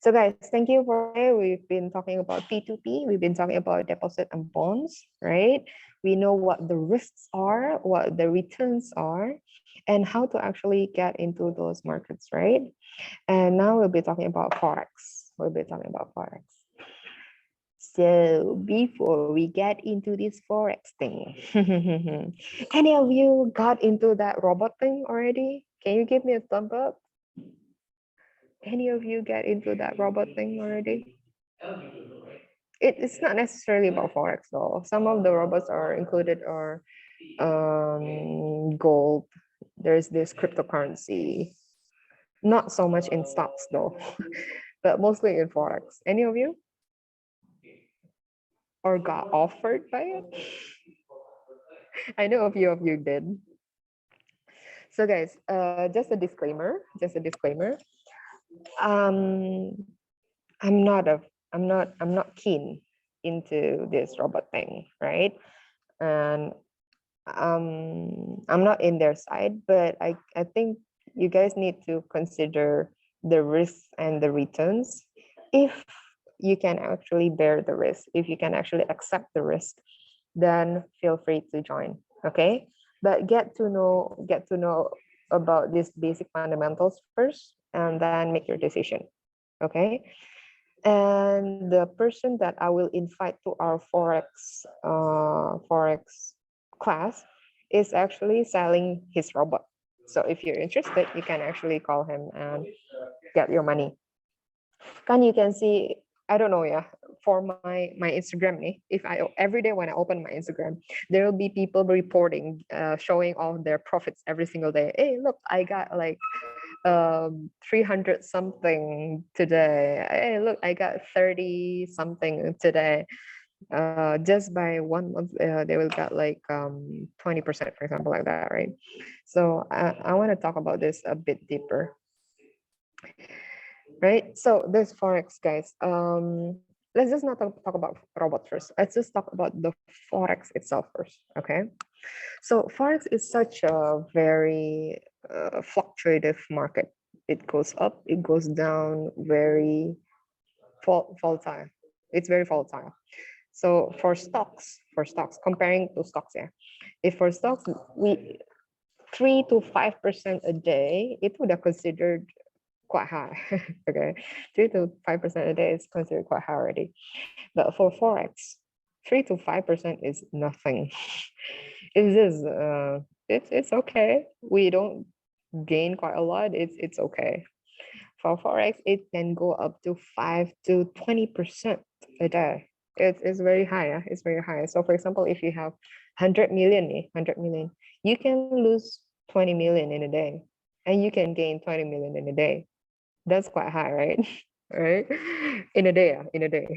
So guys, thank you for today. We've been talking about P2P. We've been talking about deposit and bonds, right? We know what the risks are, what the returns are, and how to actually get into those markets, right? And now we'll be talking about forex. So before we get into this forex thing, any of you got into that robot thing already? Can you give me a thumb up? Any of you get into that robot thing already? It's not necessarily about forex though. Some of the robots are included or gold. There's this cryptocurrency. Not so much in stocks though, but mostly in forex. Any of you? Or got offered by it? I know a few of you did. So guys, just a disclaimer. I'm not keen into this robot thing, right? And I'm not in their side, but I think you guys need to consider the risks and the returns. If you can actually bear the risk, if you can actually accept the risk, then feel free to join. Okay, but get to know about these basic fundamentals first, and then make your decision. Okay. And the person that I will invite to our forex class is actually selling his robot. So if you're interested, you can actually call him and get your money. Kan you can see, I don't know, yeah, for my Instagram nih, if I every day when I open my Instagram, there will be people reporting, showing all their profits every single day. Hey, look, I got like 300 something today. Hey, look, I got 30 something today. Just by 1 month, they will get like 20%, for example, like that, right? So I want to talk about this a bit deeper, right? So this forex, guys, let's just not talk about robots first. Let's just talk about the forex itself first. Okay, so forex is such a very fluctuative market. It goes up, it goes down, very volatile. It's very volatile. So for stocks, comparing to stocks, yeah, if for stocks we 3 to 5% a day, it would have considered quite high. Okay, 3 to 5% a day is considered quite high already. But for forex, 3 to 5% is nothing. It's just it's okay. We don't gain quite a lot. It's okay. For forex, it can go up to 5 to 20% a day. It's very high. Yeah? It's very high. So for example, if you have 100 million, 100 million, you can lose 20 million in a day, and you can gain 20 million in a day. That's quite high, right? Right? In a day, in a day.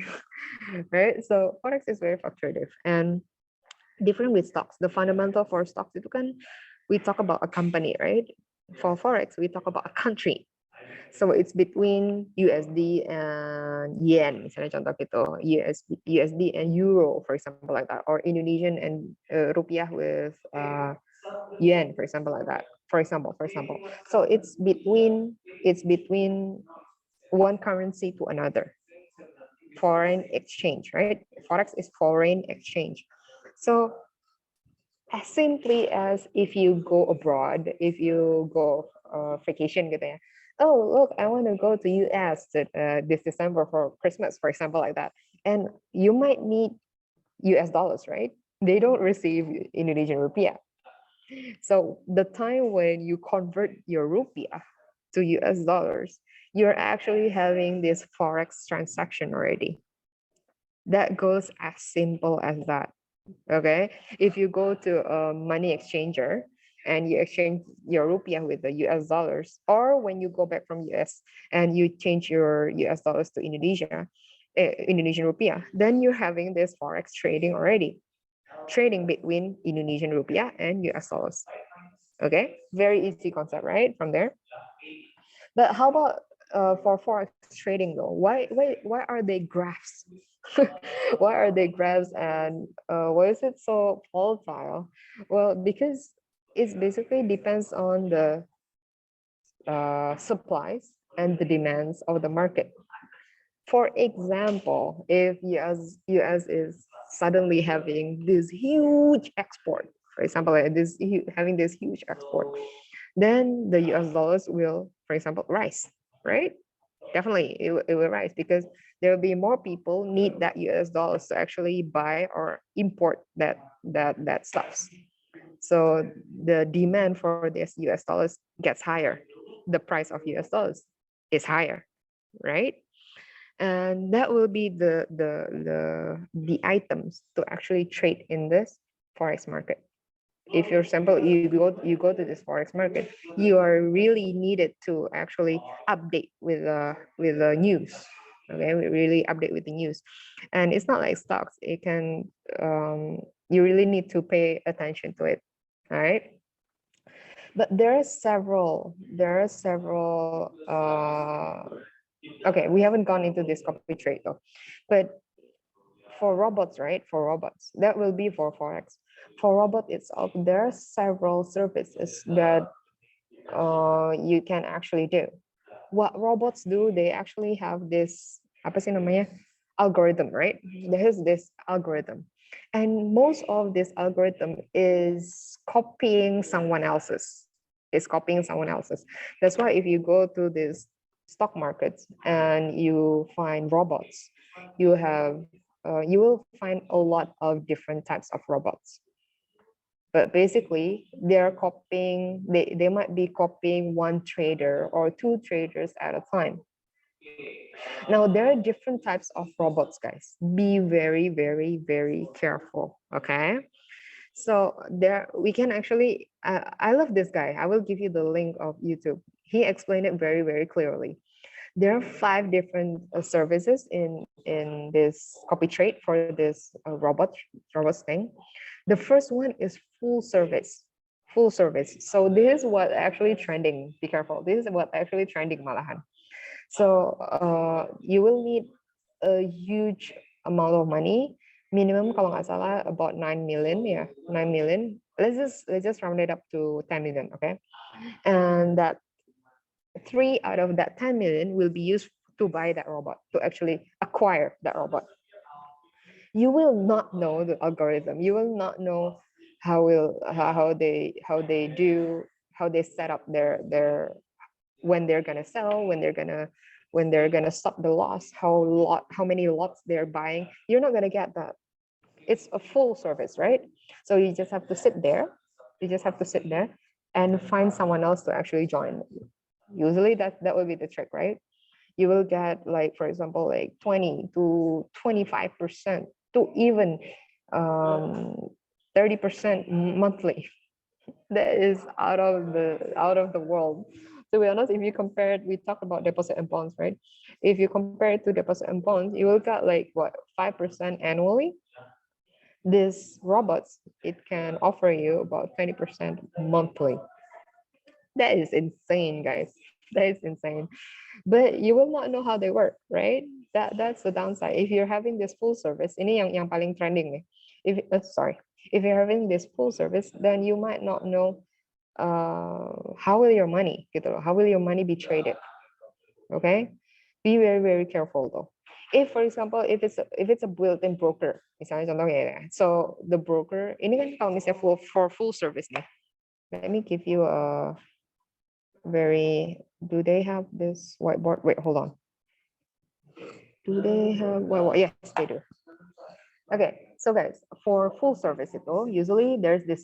Right? So forex is very fluctuative and different with stocks. The fundamental for stocks itu kan we talk about a company, right? For forex, we talk about a country. So it's between USD and yen, misalnya contoh gitu, USD and euro, for example, like that, or Indonesian and rupiah with yen, for example, like that. For example. So it's between one currency to another. Foreign exchange, right? Forex is foreign exchange. So as simply as if you go abroad, if you go vacation gitu ya. Oh, look, I want to go to US this December for Christmas, for example, like that. And you might need US dollars, right? They don't receive Indonesian rupiah. So the time when you convert your rupiah to US dollars, you're actually having this forex transaction already. That goes as simple as that. Okay, if you go to a money exchanger and you exchange your rupiah with the US dollars, or when you go back from US and you change your US dollars to Indonesian rupiah, then you're having this forex trading already, trading between Indonesian rupiah and US dollars. Okay, very easy concept, right? From there. But how about for forex trading though? Why are they graphs? Why are they graphs and why is it so volatile? Well, because it's basically depends on the supplies and the demands of the market. For example, if US is suddenly having this huge export, for example, like having this huge export, then the US dollars will, for example, rise, right? Definitely it will rise because there will be more people need that US dollars to actually buy or import that stuffs. So the demand for this US dollars gets higher. The price of US dollars is higher, right? And that will be the items to actually trade in this forex market. If, for example, you go to this forex market, you are really needed to actually update with the news. Okay, we really update with the news, and it's not like stocks. It can you really need to pay attention to it. All right, but there are several okay, we haven't gone into this copy trade though, but for robots, right? For robots, that will be for forex. For robot itself, there are several services that you can actually do. What robots do, they actually have this apa sih namanya algorithm, right? There's this algorithm, and most of this algorithm is copying someone else's. Is copying someone else's. That's why if you go to this stock markets and you find robots, you will find a lot of different types of robots. But basically, they might be copying one trader or two traders at a time. Now, there are different types of robots, guys. Be very, very, very careful, okay? So there, we can actually, I love this guy. I will give you the link of YouTube. He explained it very, very clearly. There are 5 different services in this copy trade for this robots thing. The first one is full service. Full service. So this is what actually trending. Be careful. This is what actually trending malahan. So you will need a huge amount of money. Minimum kalau nggak salah about 9 million, yeah, 9 million. Let's just round it up to 10 million, okay? And that 3 out of that 10 million will be used to buy that robot, to actually acquire that robot. You will not know the algorithm. You will not know how they set up their when they're gonna sell, when they're gonna stop the loss, how many lots they're buying. You're not gonna get that. It's a full service, right? So you just have to sit there. You just have to sit there and find someone else to actually join. Usually that would be the trick, right? You will get, like, for example, like 20 to 25% to even 30% monthly. That is out of the world. To be honest, if you compare it, we talked about deposit and bonds, right? If you compare it to deposit and bonds, you will get like what, 5% annually. These robots, it can offer you about 20% monthly. That is insane, guys. That is insane. But you will not know how they work, right? That's the downside. If you're having this full service, ini yang paling trending nih. If you're having this full service, then you might not know how will your money gitu loh, how will your money be traded, okay? Be very very careful though. If for example, if it's a built-in broker, misalnya contohnya ya, so the broker ini kan kalau misalnya for full service nih, let me give you a do they have this whiteboard? Wait, hold on. Do they have whiteboard? Yes, they do. Okay, so guys, for full service itu, usually there's this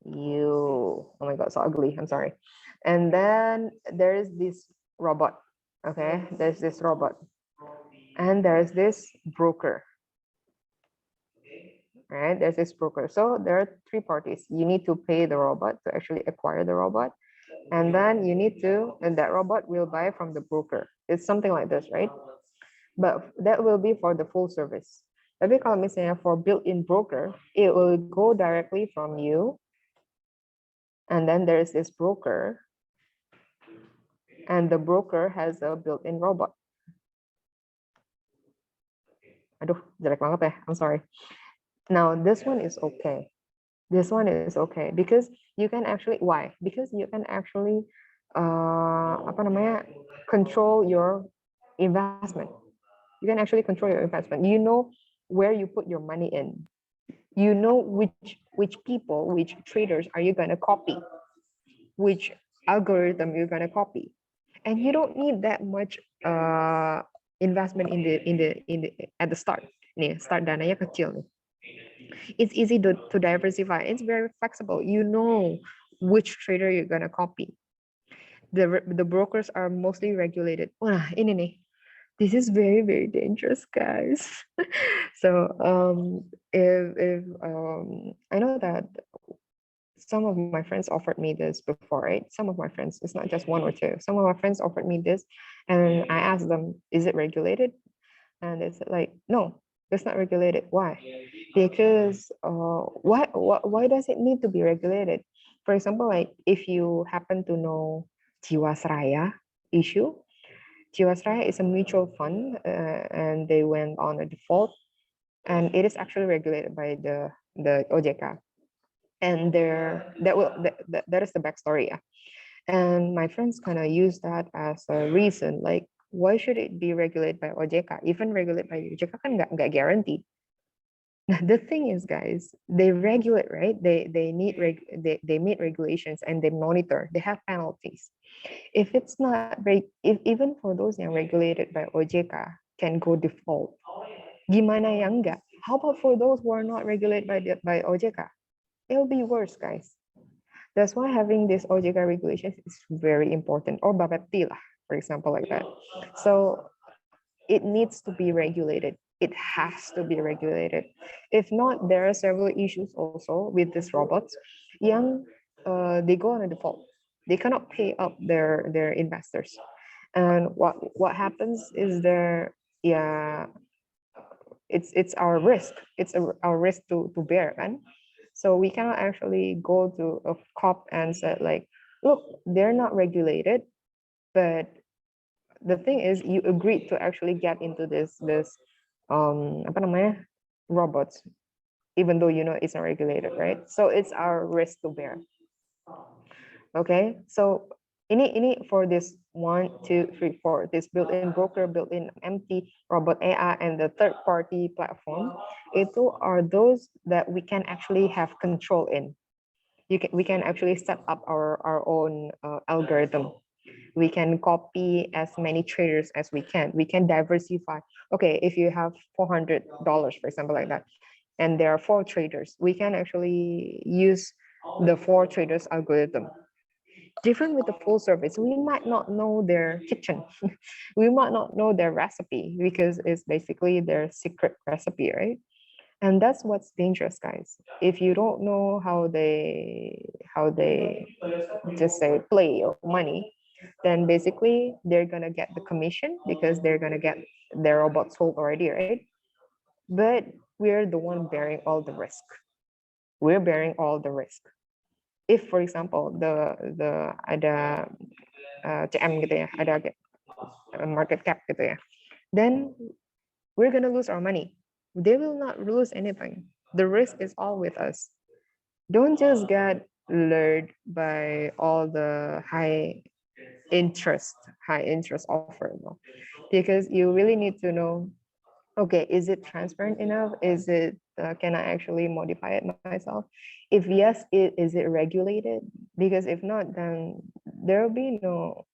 oh my god, so ugly, I'm sorry. And then there's this robot, okay? There's this robot. And there's this broker, right? There's this broker. So there are three parties. You need to pay the robot to actually acquire the robot. And then and that robot will buy from the broker. It's something like this, right? But that will be for the full service. Tapi kalau misalnya for built-in broker, it will go directly from you. And then there's this broker. And the broker has a built-in robot. Aduh, jelek banget ya. I'm sorry. Now, this one is okay. This one is okay because you can actually, why? Because you can actually control your investment. You can actually control your investment. You know where you put your money in. You know which people, which traders are you gonna copy, which algorithm you're gonna copy, and you don't need that much investment at the start. Nih, start dananya kecil nih. It's easy to diversify. It's very flexible. You know which trader you're gonna copy. The brokers are mostly regulated. Wah, ini nih. This is very very dangerous, guys. So if I know that some of my friends offered me this before, right? Some of my friends, it's not just one or two. Some of my friends offered me this, and I asked them, "Is it regulated?" And they said, like, "No, it's not regulated." Why? Because why does it need to be regulated? For example, like if you happen to know Jiwasraya issue, Jiwasraya is a mutual fund, and they went on a default, and it is actually regulated by the OJK. And that is the backstory, yeah. And my friends kind of use that as a reason, like, why should it be regulated by OJK? Even regulated by OJK kan nggak guaranteed. Now, the thing is, guys, they regulate, right? They meet regulations and they monitor. They have penalties. If it's not if even for those yang regulated by OJK can go default, gimana yang enggak? How about for those who are not regulated by OJK? It'll be worse, guys. That's why having this OJK regulations is very important, or Bapepti lah, for example, like that. So it needs to be regulated. It has to be regulated. If not, there are several issues also with these robots. They go on a default. They cannot pay up their investors. And what happens is it's our risk. It's our risk to bear, man. So we cannot actually go to a cop and say, like, look, they're not regulated, but the thing is, you agreed to actually get into this apa namanya, robots, even though you know it's not regulated, right? So it's our risk to bear. Okay, so ini for this 1, 2, 3, 4, this built-in broker, built-in MT, robot AI, and the third-party platform, itu are those that we can actually have control in. We can actually set up our own algorithm. We can copy as many traders as we can. We can diversify. Okay, if you have $400, for example, like that, and there are 4 traders, we can actually use the 4 traders algorithm. Different with the full service, we might not know their kitchen. We might not know their recipe because it's basically their secret recipe, right? And that's what's dangerous, guys. If you don't know how they just say play your money, then basically they're gonna get the commission because they're gonna get their robot sold already, right? But we're the one bearing all the risk. We're bearing all the risk. If, for example, the ada CM gitu ya, ada market cap gitu ya, then we're gonna lose our money. They will not lose anything. The risk is all with us. Don't just get lured by all the interest high interest offer, no? Because you really need to know, okay, is it transparent enough? Is it can I actually modify it myself? If yes, is it regulated? Because if not, then there'll be no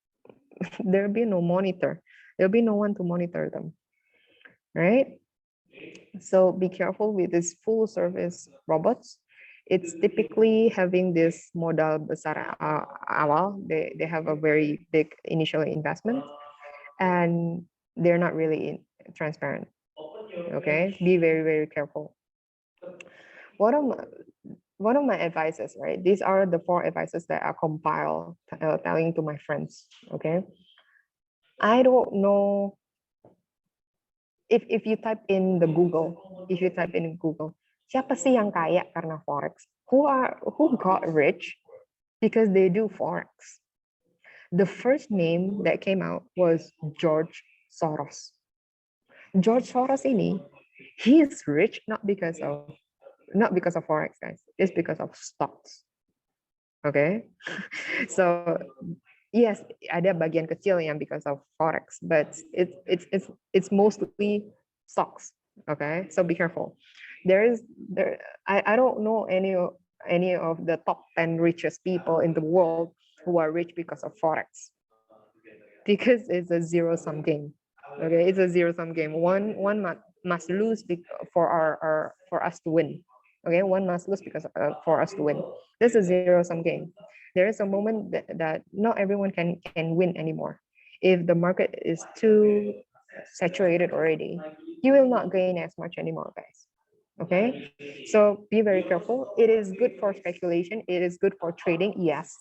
there'll be no monitor. There'll be no one to monitor them, right? So be careful with these full service robots. It's typically having this modal besar awal. They have a very big initial investment, and they're not really transparent. Okay, be very, very careful. One of my, one of my advices, right? These are the 4 advices that I compile telling to my friends. Okay, I don't know if you type in the Google, if you type in Google, siapa sih yang kaya karena forex? Who got rich because they do forex? The first name that came out was George Soros. George Soros ini, he is rich not because of forex, guys. It's because of stocks. Okay, so yes, ada bagian kecil yang because of forex, but it's mostly stocks. Okay, so be careful. I don't know any of the top 10 richest people in the world who are rich because of forex, because it's a zero sum game. Okay, it's a zero sum game. One must lose for our for us to win. Okay, one must lose because for us to win. This is a zero sum game. There is a moment that not everyone can win anymore. If the market is too saturated already, you will not gain as much anymore, guys. Okay, so be very careful. It is good for speculation. It is good for trading, yes,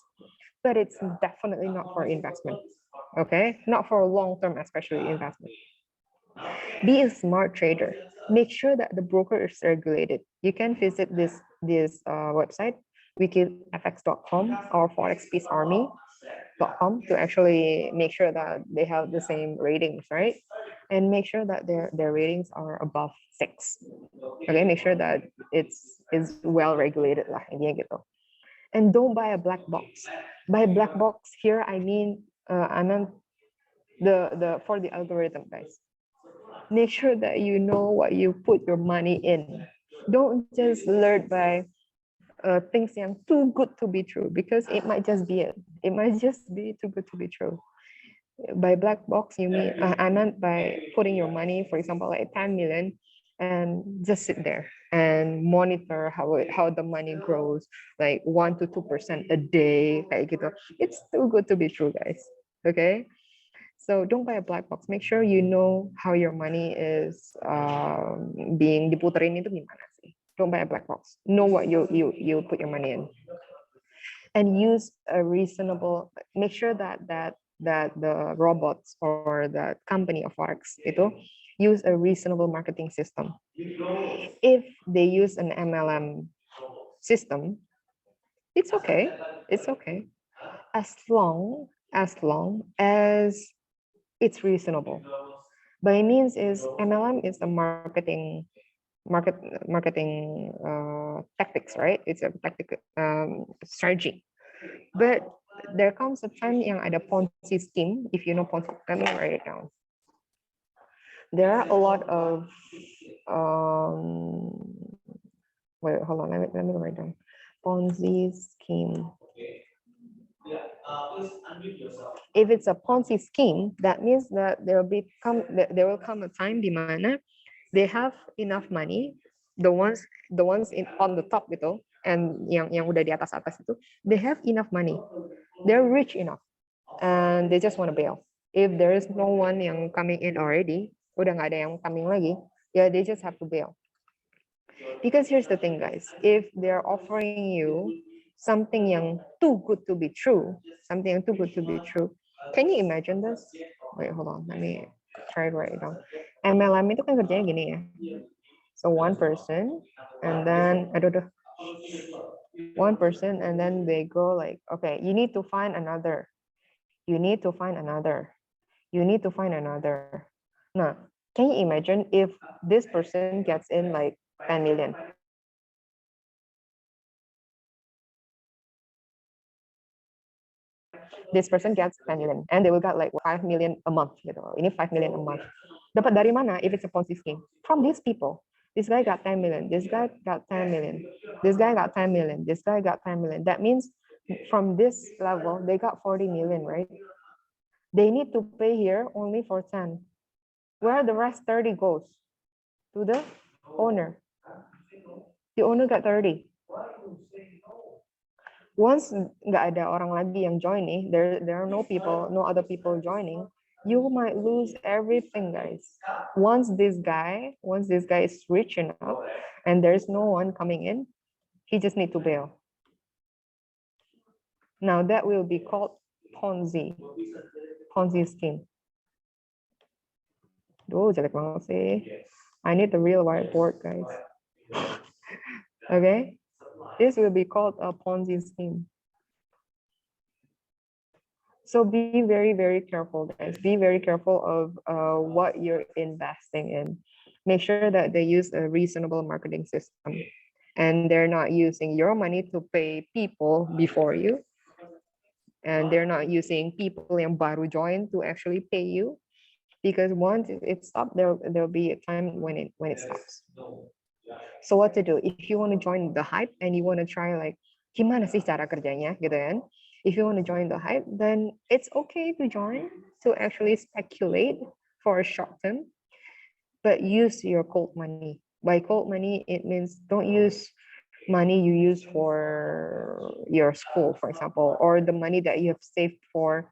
but it's definitely not for investment. Okay, not for long term, especially investment. Be a smart trader. Make sure that the broker is regulated. You can visit this website, wikifx.com or forexpeacearmy.com, to actually make sure that they have the same ratings, right? And make sure that their ratings are above 6. Okay, make sure that it's well regulated lah, intinya gitu. And don't buy a black box. By black box here, I mean the for the algorithm, guys. Make sure that you know what you put your money in. Don't just learn by things yang too good to be true, because it might just be it. It might just be too good to be true. By black box, you mean I meant by putting your money, for example, like 10 million, and just sit there and monitor how the money grows, like 1 to 2% a day, kayak gitu. It's too good to be true, guys. Okay. So don't buy a black box. Make sure you know how your money is being diputerin itu gimana sih. Don't buy a black box. Know what you put your money in, and use a reasonable. Make sure that the robots or the company of forex itu use a reasonable marketing system. If they use an MLM system, it's okay. It's okay, as long as it's reasonable. By means is MLM is a marketing tactics, right? It's a tactic strategy. But there comes a time yang ada Ponzi scheme. If you know Ponzi, let me write it down. There are a lot of wait, hold on, let me write down. Ponzi scheme. If it's a Ponzi scheme, that means that there will come a time di mana they have enough money, the ones on the top gitu, and yang udah di atas itu, they have enough money, they're rich enough, and they just want to bail. If there is no one yang coming in already, udah nggak ada yang coming lagi, yeah, they just have to bail. Because here's the thing, guys, if they're offering you something yang too good to be true, something yang too good to be true, can you imagine this? Wait, hold on, let me try to write it down. MLM itu kan kerjanya gini ya. So one person, and then one person, and then they go like, okay, you need to find another. You need to find another. You need to find another. Now, can you imagine if this person gets in like 10 million? This person gets 10 million, and they will get like 5 million a month. Gitu. Ini 5 million a month. Dapat dari mana if it's a Ponzi scheme? From these people. This guy got 10 million. This guy got 10 million. This guy got 10 million. This guy got 10 million. That means from this level, they got 40 million, right? They need to pay here only for 10. Where the rest 30 goes? To the owner. The owner got 30. Once nggak ada orang lagi yang join nih, there are no other people joining, you might lose everything, guys. Once this guy is rich enough and there's no one coming in, he just need to bail. Now that will be called Ponzi scheme. Oh, jelek banget sih. I need the real whiteboard, guys. Okay, this will be called a Ponzi scheme. So be very, very careful, guys. Be very careful of what you're investing in. Make sure that they use a reasonable marketing system and they're not using your money to pay people before you. And they're not using people yang baru join to actually pay you. Because once it stops, there'll be a time when it stops. So what to do? If you want to join the hype and you want to try like, gimana sih cara kerjanya gitu kan? If you want to join the hype, then it's okay to join, to actually speculate for a short term, but use your cold money. By cold money, it means don't use money you use for your school, for example, or the money that you have saved for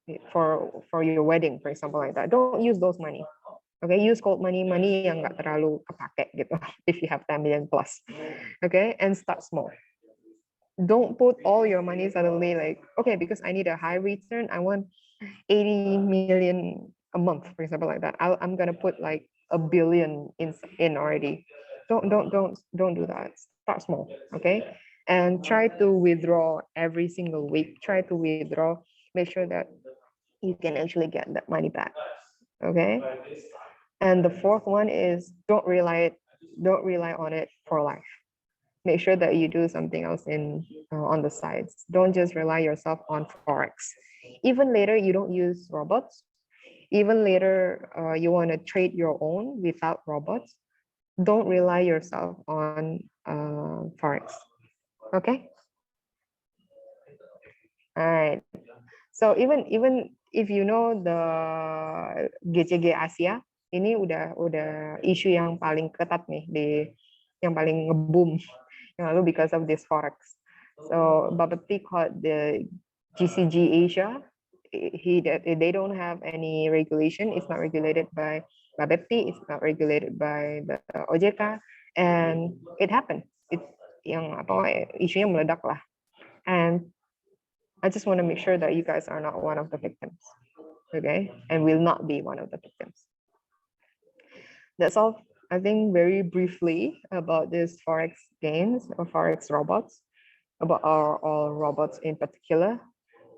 your wedding, for example, like that. Don't use those money. Okay, use cold money yang nggak terlalu kepake gitu. If you have 10 million plus, okay, and start small. Don't put all your money suddenly like, okay, because I need a high return, I want 80 million a month, for example, like that. I'm gonna put like a billion in already. Don't do that. Start small, okay, and try to withdraw every single week. Try to withdraw. Make sure that you can actually get that money back, okay. And the fourth one is don't rely on it for life. Make sure that you do something else on the sides. Don't just rely yourself on forex. Even later, you don't use robots. Even later, you want to trade your own without robots. Don't rely yourself on forex. Okay. All right. So even if you know the GCG Asia, ini udah isu yang paling ketat nih yang paling nge-boom yang lalu because of this forex. So Bapepti called the GCG Asia. They don't have any regulation. It's not regulated by Bapepti. It's not regulated by the OJK, and it happened. Isunya meledak lah. And I just want to make sure that you guys are not one of the victims, okay? And will not be one of the victims. That's all, I think, very briefly about this forex gains or forex robots, about our robots in particular.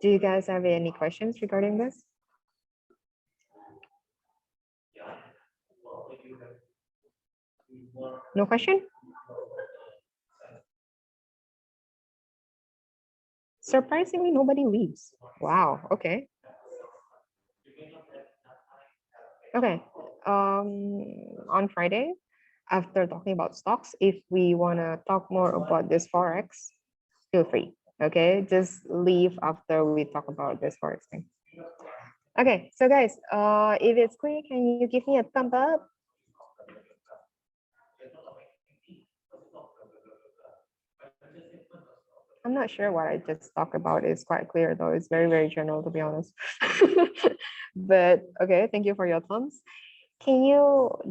Do you guys have any questions regarding this? No question? Surprisingly, nobody leaves. Wow, okay. Okay. On Friday, after talking about stocks, if we want to talk more about this forex, feel free. Okay, just leave after we talk about this forex thing. Okay, so guys, if it's clear, can you give me a thumb up? I'm not sure what I just talked about is quite clear though. It's very, very general to be honest. But okay, thank you for your thumbs. Do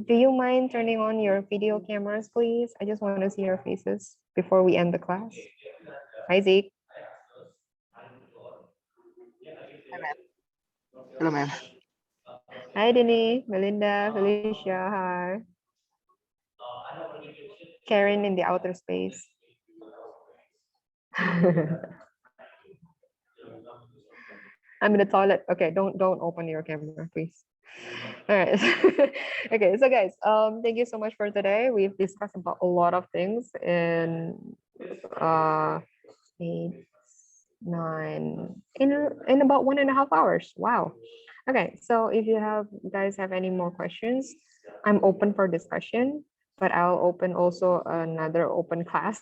you mind turning on your video cameras, please? I just want to see your faces before we end the class. Hi, Zeke. Hello, ma'am. Hi, Denny, Melinda, Felicia. Hi. Karen in the outer space. I'm in the toilet. Okay, don't open your camera, please. All right. Okay, so guys, thank you so much for today. We've discussed about a lot of things in 8, 9 in about 1.5 hours. Wow. Okay, so if you guys have any more questions, I'm open for discussion, but I'll open also another open class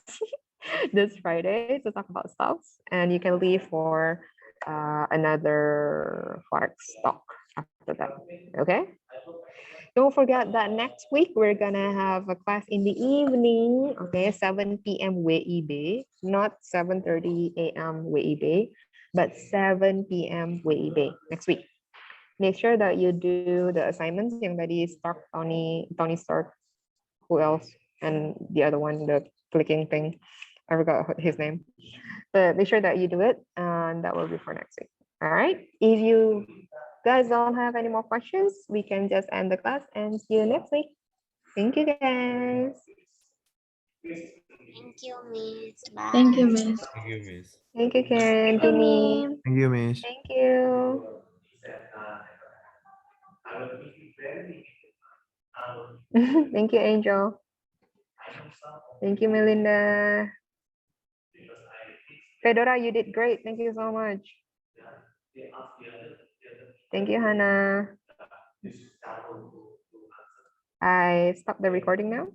this Friday to talk about stocks, and you can leave for another forex talk after that. Okay. Don't forget that next week we're gonna have a class in the evening, okay, 7 p.m. WIB, not 7:30 a.m. WIB, but 7 p.m. WIB next week. Make sure that you do the assignments yang tadi Stark, Tony Stark, who else, and the other one, the clicking thing. I forgot his name, but make sure that you do it, and that will be for next week. All right. If you guys don't have any more questions, we can just end the class and see you next week. Thank you, guys. Thank you, Miss. Thank you, Bye. Miss. Thank you, Miss. Thank you, Karen, Thank you, Tini. ma'am. Thank you, Miss. Thank you. Thank you, Angel. Thank you, Melinda. Fedora, you did great. Thank you so much. Thank you, Hannah. I stop the recording now.